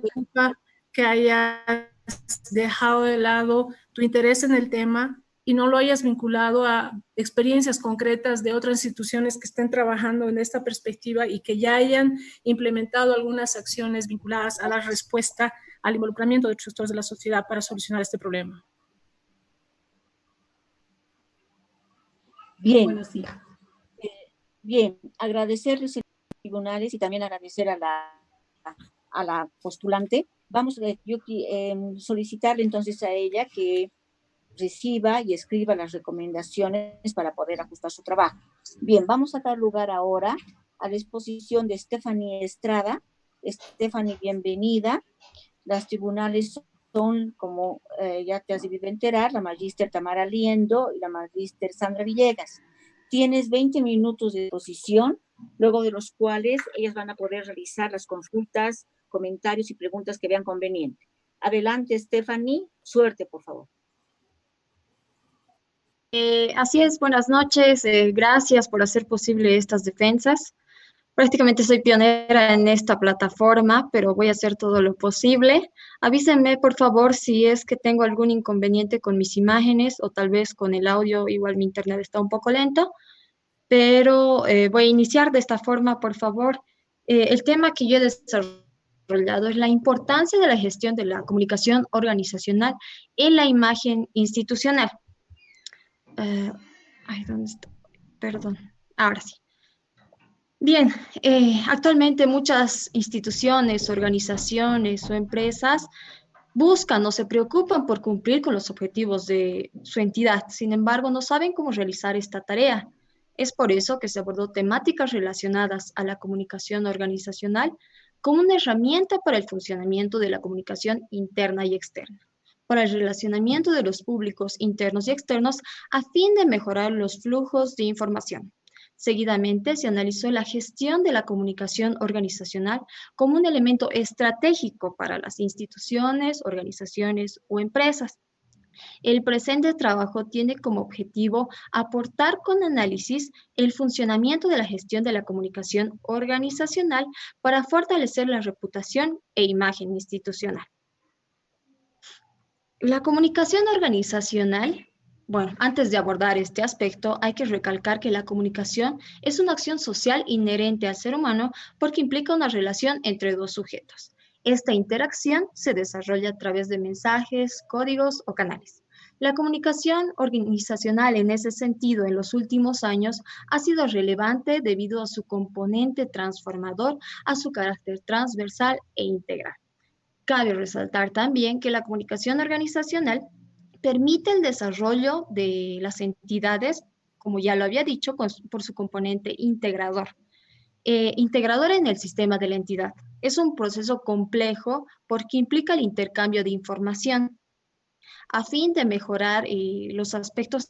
que hayas dejado de lado tu interés en el tema y no lo hayas vinculado a experiencias concretas de otras instituciones que estén trabajando en esta perspectiva y que ya hayan implementado algunas acciones vinculadas a la respuesta al involucramiento de otros sectores de la sociedad para solucionar este problema. Bien. Bueno, sí. Bien, agradecerles a los tribunales y también agradecer a la postulante. Vamos a solicitarle entonces a ella que reciba y escriba las recomendaciones para poder ajustar su trabajo. Bien, vamos a dar lugar ahora a la exposición de Stephanie Estrada. Stephanie, bienvenida. Las tribunales son, como ya te has debido enterar, la magíster Tamara Liendo y la magíster Sandra Villegas. Tienes 20 minutos de exposición, luego de los cuales ellas van a poder realizar las consultas, comentarios y preguntas que vean conveniente. Adelante, Stephanie. Suerte, por favor. Así es, buenas noches. Gracias por hacer posible estas defensas. Prácticamente soy pionera en esta plataforma, pero voy a hacer todo lo posible. Avísenme, por favor, si es que tengo algún inconveniente con mis imágenes o tal vez con el audio. Igual mi internet está un poco lento, pero voy a iniciar de esta forma, por favor. El tema que yo he desarrollado desarrollado es la importancia de la gestión de la comunicación organizacional en la imagen institucional. ¿Dónde está? Perdón, ahora sí. Bien, actualmente muchas instituciones, organizaciones o empresas buscan o se preocupan por cumplir con los objetivos de su entidad. Sin embargo, no saben cómo realizar esta tarea. Es por eso que se abordó temáticas relacionadas a la comunicación organizacional como una herramienta para el funcionamiento de la comunicación interna y externa, para el relacionamiento de los públicos internos y externos a fin de mejorar los flujos de información. Seguidamente, se analizó la gestión de la comunicación organizacional como un elemento estratégico para las instituciones, organizaciones o empresas. El presente trabajo tiene como objetivo aportar con análisis el funcionamiento de la gestión de la comunicación organizacional para fortalecer la reputación e imagen institucional. La comunicación organizacional. Bueno, antes de abordar este aspecto, hay que recalcar que la comunicación es una acción social inherente al ser humano porque implica una relación entre dos sujetos. Esta interacción se desarrolla a través de mensajes, códigos o canales. La comunicación organizacional en ese sentido en los últimos años ha sido relevante debido a su componente transformador, a su carácter transversal e integral. Cabe resaltar también que la comunicación organizacional permite el desarrollo de las entidades, como ya lo había dicho, por su componente integrador. Integrador en el sistema de la entidad. Es un proceso complejo porque implica el intercambio de información a fin de mejorar los aspectos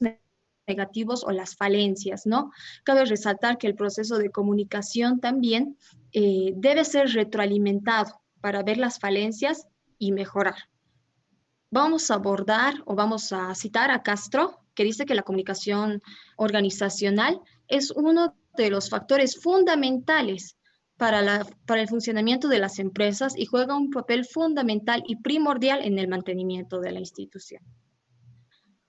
negativos o las falencias, ¿no? Cabe resaltar que el proceso de comunicación también debe ser retroalimentado para ver las falencias y mejorar. Vamos a abordar o vamos a citar a Castro, que dice que la comunicación organizacional es uno de los factores fundamentales para el funcionamiento de las empresas y juega un papel fundamental y primordial en el mantenimiento de la institución.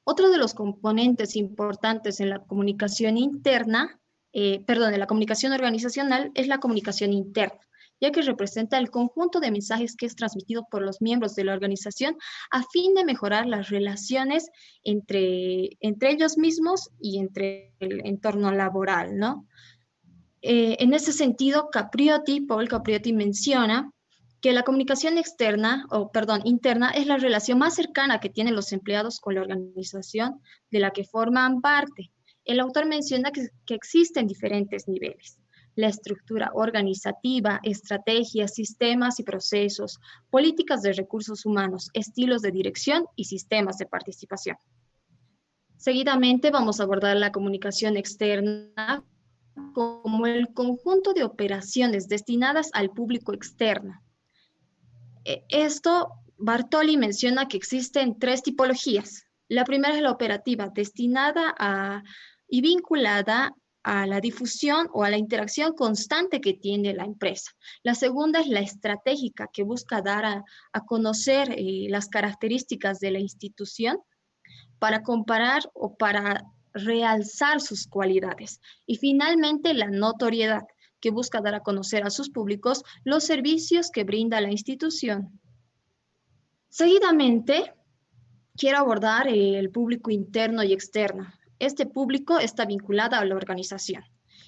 Otro de los componentes importantes en la comunicación interna, en la comunicación organizacional es la comunicación interna, ya que representa el conjunto de mensajes que es transmitido por los miembros de la organización a fin de mejorar las relaciones entre ellos mismos y entre el entorno laboral, ¿no? En ese sentido, Paul Capriotti menciona que la comunicación interna es la relación más cercana que tienen los empleados con la organización de la que forman parte. El autor menciona que existen diferentes niveles: la estructura organizativa, estrategias, sistemas y procesos, políticas de recursos humanos, estilos de dirección y sistemas de participación. Seguidamente vamos a abordar la comunicación externa como el conjunto de operaciones destinadas al público externo. Bartoli menciona que existen tres tipologías. La primera es la operativa, destinada y vinculada a la difusión o a la interacción constante que tiene la empresa. La segunda es la estratégica, que busca dar a conocer las características de la institución para comparar o para realzar sus cualidades. Y finalmente, la notoriedad, que busca dar a conocer a sus públicos los servicios que brinda la institución. Seguidamente, quiero abordar el público interno y externo. Este público está vinculado a la organización.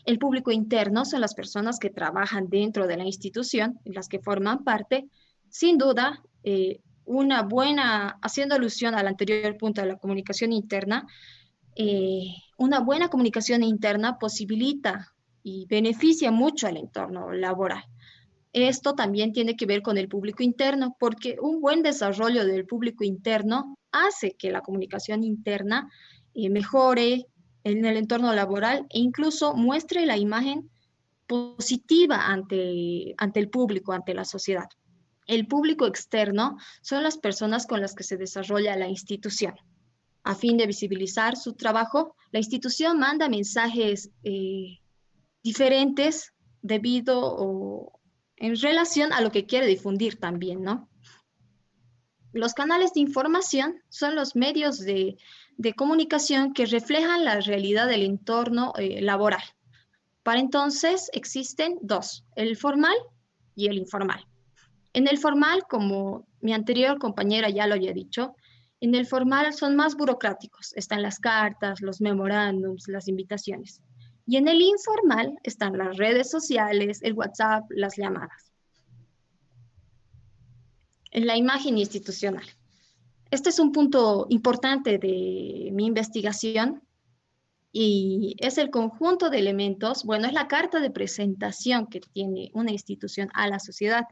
El público interno son las personas que trabajan dentro de la institución, las que forman parte. Sin duda, haciendo alusión al anterior punto de la comunicación interna, una buena comunicación interna posibilita y beneficia mucho al entorno laboral. Esto también tiene que ver con el público interno, porque un buen desarrollo del público interno hace que la comunicación interna mejore en el entorno laboral e incluso muestre la imagen positiva ante el público, ante la sociedad. El público externo son las personas con las que se desarrolla la institución. A fin de visibilizar su trabajo, la institución manda mensajes diferentes en relación a lo que quiere difundir también, ¿no? Los canales de información son los medios de comunicación que reflejan la realidad del entorno laboral. Para entonces existen dos: el formal y el informal. En el formal, como mi anterior compañera ya lo había dicho, en el formal son más burocráticos. Están las cartas, los memorándums, las invitaciones. Y en el informal están las redes sociales, el WhatsApp, las llamadas. En la imagen institucional. Este es un punto importante de mi investigación y es el conjunto de elementos, bueno, es la carta de presentación que tiene una institución a la sociedad.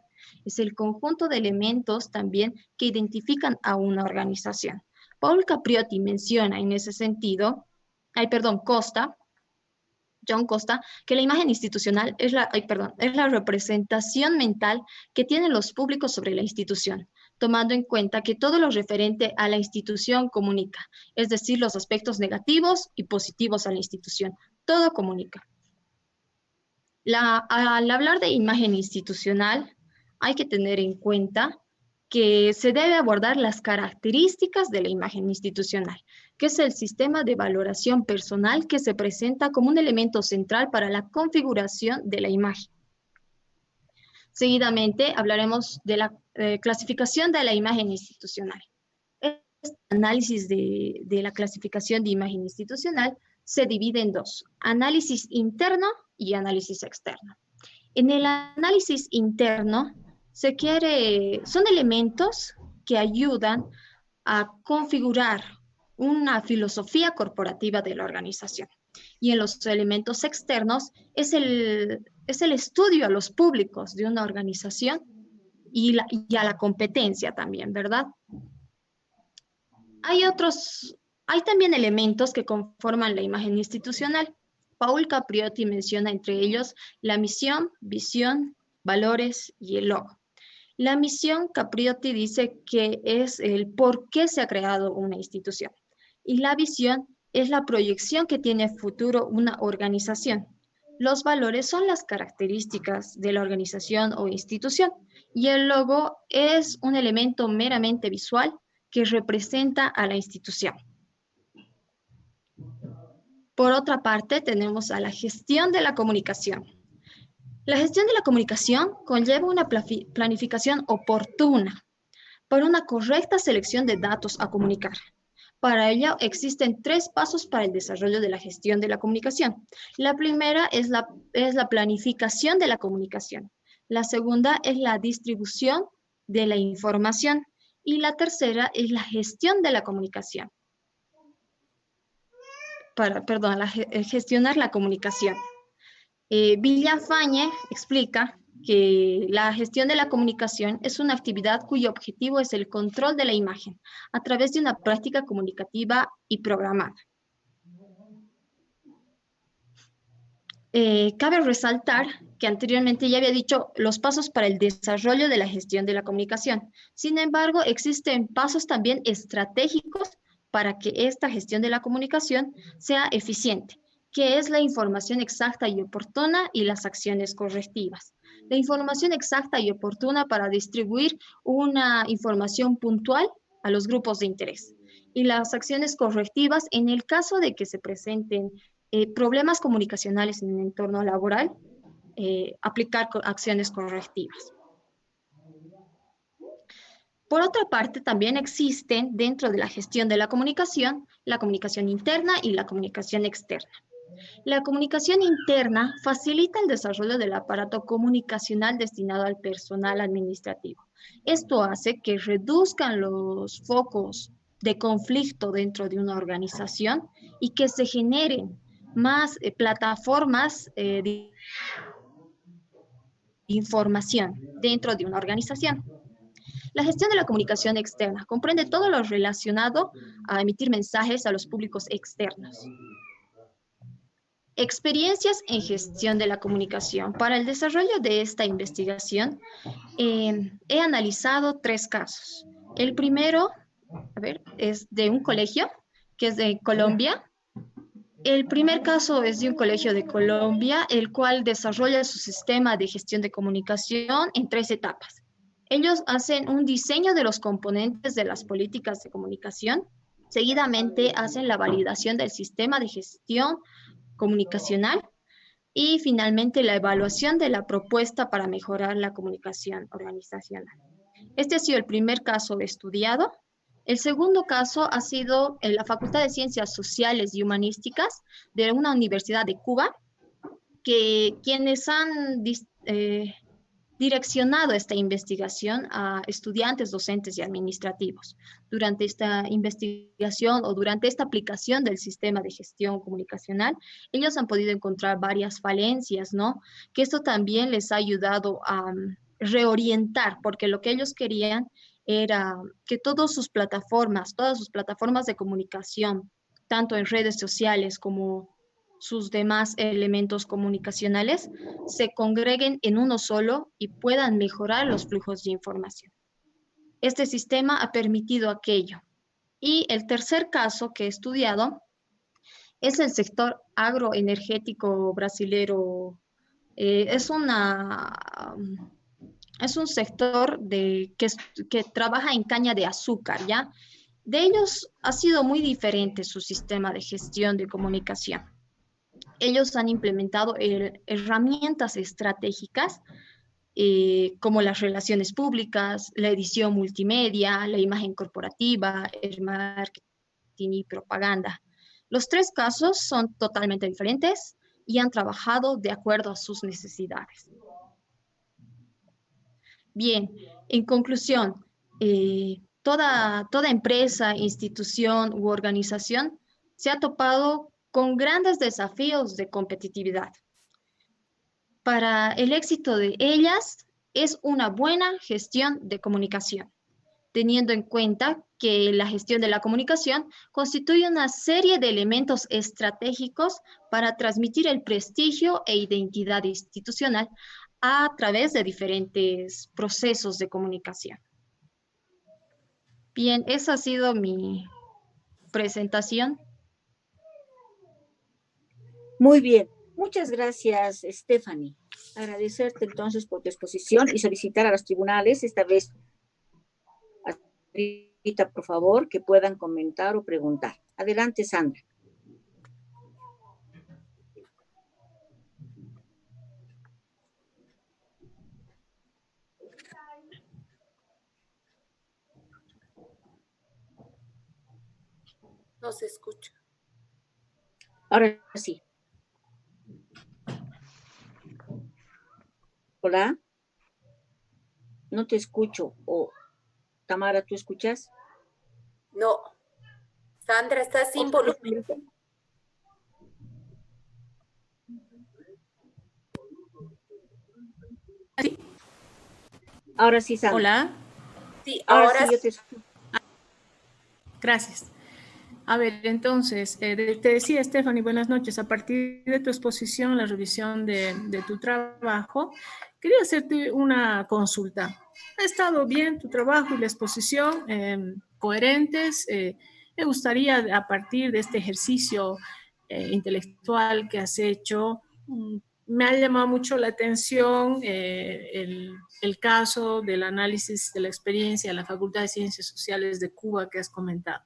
Es el conjunto de elementos también que identifican a una organización. Paul Capriotti menciona en ese sentido, John Costa, que la imagen institucional es la representación mental que tienen los públicos sobre la institución, tomando en cuenta que todo lo referente a la institución comunica, es decir, los aspectos negativos y positivos a la institución, todo comunica. Al hablar de imagen institucional, hay que tener en cuenta que se debe abordar las características de la imagen institucional, que es el sistema de valoración personal que se presenta como un elemento central para la configuración de la imagen. Seguidamente hablaremos de la clasificación de la imagen institucional. Este análisis de la clasificación de imagen institucional se divide en dos, análisis interno y análisis externo. En el análisis interno son elementos que ayudan a configurar una filosofía corporativa de la organización. Y en los elementos externos es el estudio a los públicos de una organización y a la competencia también, ¿verdad? Hay también elementos que conforman la imagen institucional. Paul Capriotti menciona entre ellos la misión, visión, valores y el logo. La misión, Capriotti dice que es el por qué se ha creado una institución. Y la visión es la proyección que tiene futuro una organización. Los valores son las características de la organización o institución. Y el logo es un elemento meramente visual que representa a la institución. Por otra parte, tenemos a la gestión de la comunicación. La gestión de la comunicación conlleva una planificación oportuna para una correcta selección de datos a comunicar. Para ello existen 3 pasos para el desarrollo de la gestión de la comunicación. La primera es la planificación de la comunicación. La segunda es la distribución de la información. Y la tercera es la gestión de la comunicación. Gestionar la comunicación. Villafañe explica que la gestión de la comunicación es una actividad cuyo objetivo es el control de la imagen a través de una práctica comunicativa y programada. Cabe resaltar que anteriormente ya había dicho los pasos para el desarrollo de la gestión de la comunicación. Sin embargo, existen pasos también estratégicos para que esta gestión de la comunicación sea eficiente, que es la información exacta y oportuna y las acciones correctivas. La información exacta y oportuna para distribuir una información puntual a los grupos de interés. Y las acciones correctivas en el caso de que se presenten problemas comunicacionales en el entorno laboral, aplicar acciones correctivas. Por otra parte, también existen dentro de la gestión de la comunicación interna y la comunicación externa. La comunicación interna facilita el desarrollo del aparato comunicacional destinado al personal administrativo. Esto hace que reduzcan los focos de conflicto dentro de una organización y que se generen más plataformas de información dentro de una organización. La gestión de la comunicación externa comprende todo lo relacionado a emitir mensajes a los públicos externos. Experiencias en gestión de la comunicación. Para el desarrollo de esta investigación, he analizado 3 casos. El primero, es de un colegio, que es de Colombia. El primer caso es de un colegio de Colombia, el cual desarrolla su sistema de gestión de comunicación en 3 etapas. Ellos hacen un diseño de los componentes de las políticas de comunicación. Seguidamente hacen la validación del sistema de gestión comunicacional. Y finalmente, la evaluación de la propuesta para mejorar la comunicación organizacional. Este ha sido el primer caso estudiado. El segundo caso ha sido en la Facultad de Ciencias Sociales y Humanísticas de una universidad de Cuba, que quienes han direccionado esta investigación a estudiantes, docentes y administrativos. Durante esta investigación o durante esta aplicación del sistema de gestión comunicacional, ellos han podido encontrar varias falencias, ¿no? Que esto también les ha ayudado a reorientar, porque lo que ellos querían era que todas sus plataformas de comunicación, tanto en redes sociales como sus demás elementos comunicacionales, se congreguen en uno solo y puedan mejorar los flujos de información. Este sistema ha permitido aquello. Y el tercer caso que he estudiado es el sector agroenergético brasilero. Es un sector que trabaja en caña de azúcar, ¿ya? De ellos ha sido muy diferente su sistema de gestión de comunicación. Ellos han implementado herramientas estratégicas como las relaciones públicas, la edición multimedia, la imagen corporativa, el marketing y propaganda. Los tres casos son totalmente diferentes y han trabajado de acuerdo a sus necesidades. Bien, en conclusión, toda empresa, institución u organización se ha topado con grandes desafíos de competitividad. Para el éxito de ellas es una buena gestión de comunicación, teniendo en cuenta que la gestión de la comunicación constituye una serie de elementos estratégicos para transmitir el prestigio e identidad institucional a través de diferentes procesos de comunicación. Bien, esa ha sido mi presentación. Muy bien. Muchas gracias, Stephanie. Agradecerte entonces por tu exposición y solicitar a los tribunales, esta vez, por favor, que puedan comentar o preguntar. Adelante, Sandra. No se escucha. Ahora sí. Hola. No te escucho. O Tamara, ¿tú escuchas? No. Sandra, está sin volumen. ¿Sí? Ahora sí, Sandra. Hola. Sí, ahora sí, yo te escucho. Gracias. A ver, entonces, te decía, Stephanie, buenas noches. A partir de tu exposición, la revisión de tu trabajo, quería hacerte una consulta. Ha estado bien tu trabajo y la exposición, coherentes. Me gustaría, a partir de este ejercicio intelectual que has hecho, me ha llamado mucho la atención el caso del análisis de la experiencia en la Facultad de Ciencias Sociales de Cuba que has comentado.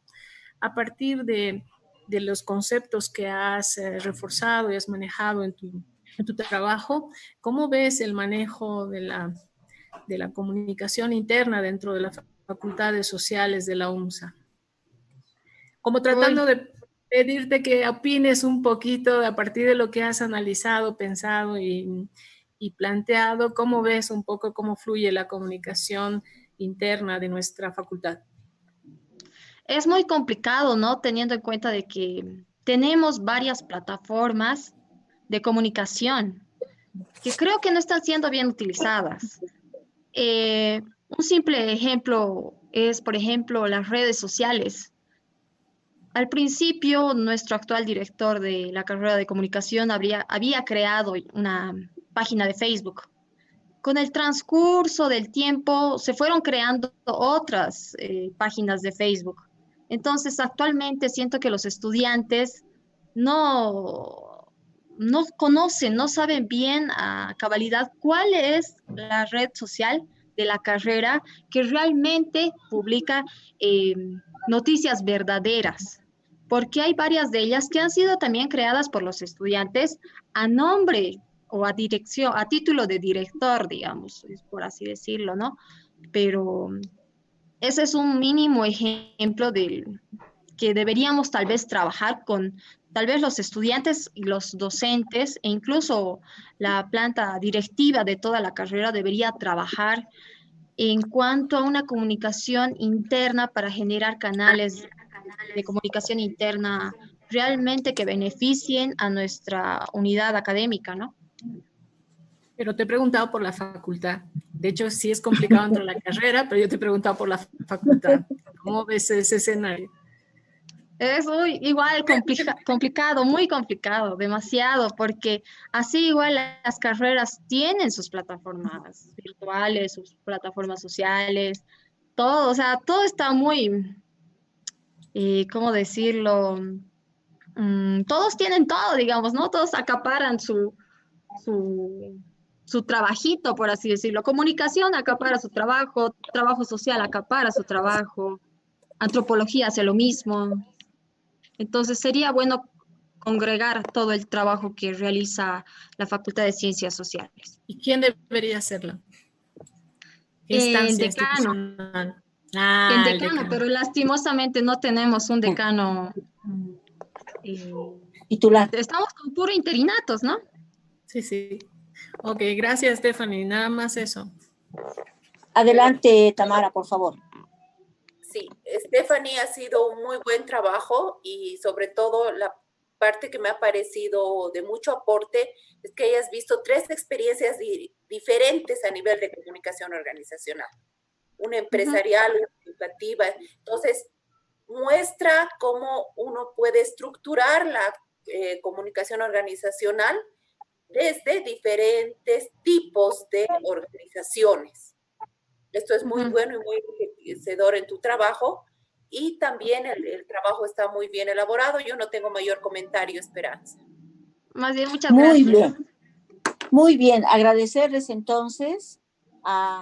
A partir de los conceptos que has reforzado y has manejado en tu trabajo, ¿cómo ves el manejo de la comunicación interna dentro de las facultades sociales de la UMSA? Como tratando de pedirte que opines un poquito a partir de lo que has analizado, pensado y planteado, ¿cómo ves un poco cómo fluye la comunicación interna de nuestra facultad? Es muy complicado, ¿no? Teniendo en cuenta de que tenemos varias plataformas de comunicación que creo que no están siendo bien utilizadas. Un simple ejemplo es, por ejemplo, las redes sociales. Al principio, nuestro actual director de la carrera de comunicación había creado una página de Facebook. Con el transcurso del tiempo, se fueron creando otras páginas de Facebook. Entonces, actualmente siento que los estudiantes no conocen, no saben bien a cabalidad cuál es la red social de la carrera que realmente publica noticias verdaderas. porque hay varias de ellas que han sido también creadas por los estudiantes a nombre o a dirección, a título de director, digamos, por así decirlo, ¿no? Pero ese es un mínimo ejemplo de que deberíamos tal vez trabajar con tal vez los estudiantes y los docentes e incluso la planta directiva de toda la carrera debería trabajar en cuanto a una comunicación interna para generar canales de comunicación interna realmente que beneficien a nuestra unidad académica, ¿no? Pero te he preguntado por la facultad. De hecho, sí es complicado entrar a la carrera, pero yo te he preguntado por la facultad. ¿Cómo ves ese escenario? Es igual complicado, muy complicado, demasiado, porque así igual las carreras tienen sus plataformas virtuales, sus plataformas sociales, todo, o sea, todo está muy, ¿cómo decirlo? Todos tienen todo, digamos, ¿no? Todos acaparan su trabajito, por así decirlo. Comunicación acapara su trabajo, trabajo social acapara su trabajo, antropología hace lo mismo. Entonces sería bueno congregar todo el trabajo que realiza la Facultad de Ciencias Sociales. ¿Y quién debería hacerlo? El decano. El decano, pero lastimosamente no tenemos un decano titular. Estamos con puro interinatos, ¿no? Sí, sí. Ok, gracias, Stephanie. Nada más eso. Adelante, Tamara, por favor. Sí, Stephanie, ha sido un muy buen trabajo y sobre todo la parte que me ha parecido de mucho aporte es que hayas visto 3 experiencias diferentes a nivel de comunicación organizacional. Una empresarial, una educativa. Entonces, muestra cómo uno puede estructurar la comunicación organizacional desde diferentes tipos de organizaciones. Esto es muy bueno y muy enriquecedor en tu trabajo y también el trabajo está muy bien elaborado. Yo no tengo mayor comentario, Esperanza. Más bien, muchas gracias. Muy bien. Muy bien, agradecerles entonces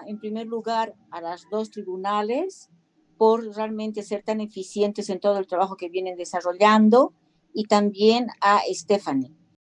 en primer lugar a las 2 tribunales por realmente ser tan eficientes en todo el trabajo que vienen desarrollando y también a Stephanie.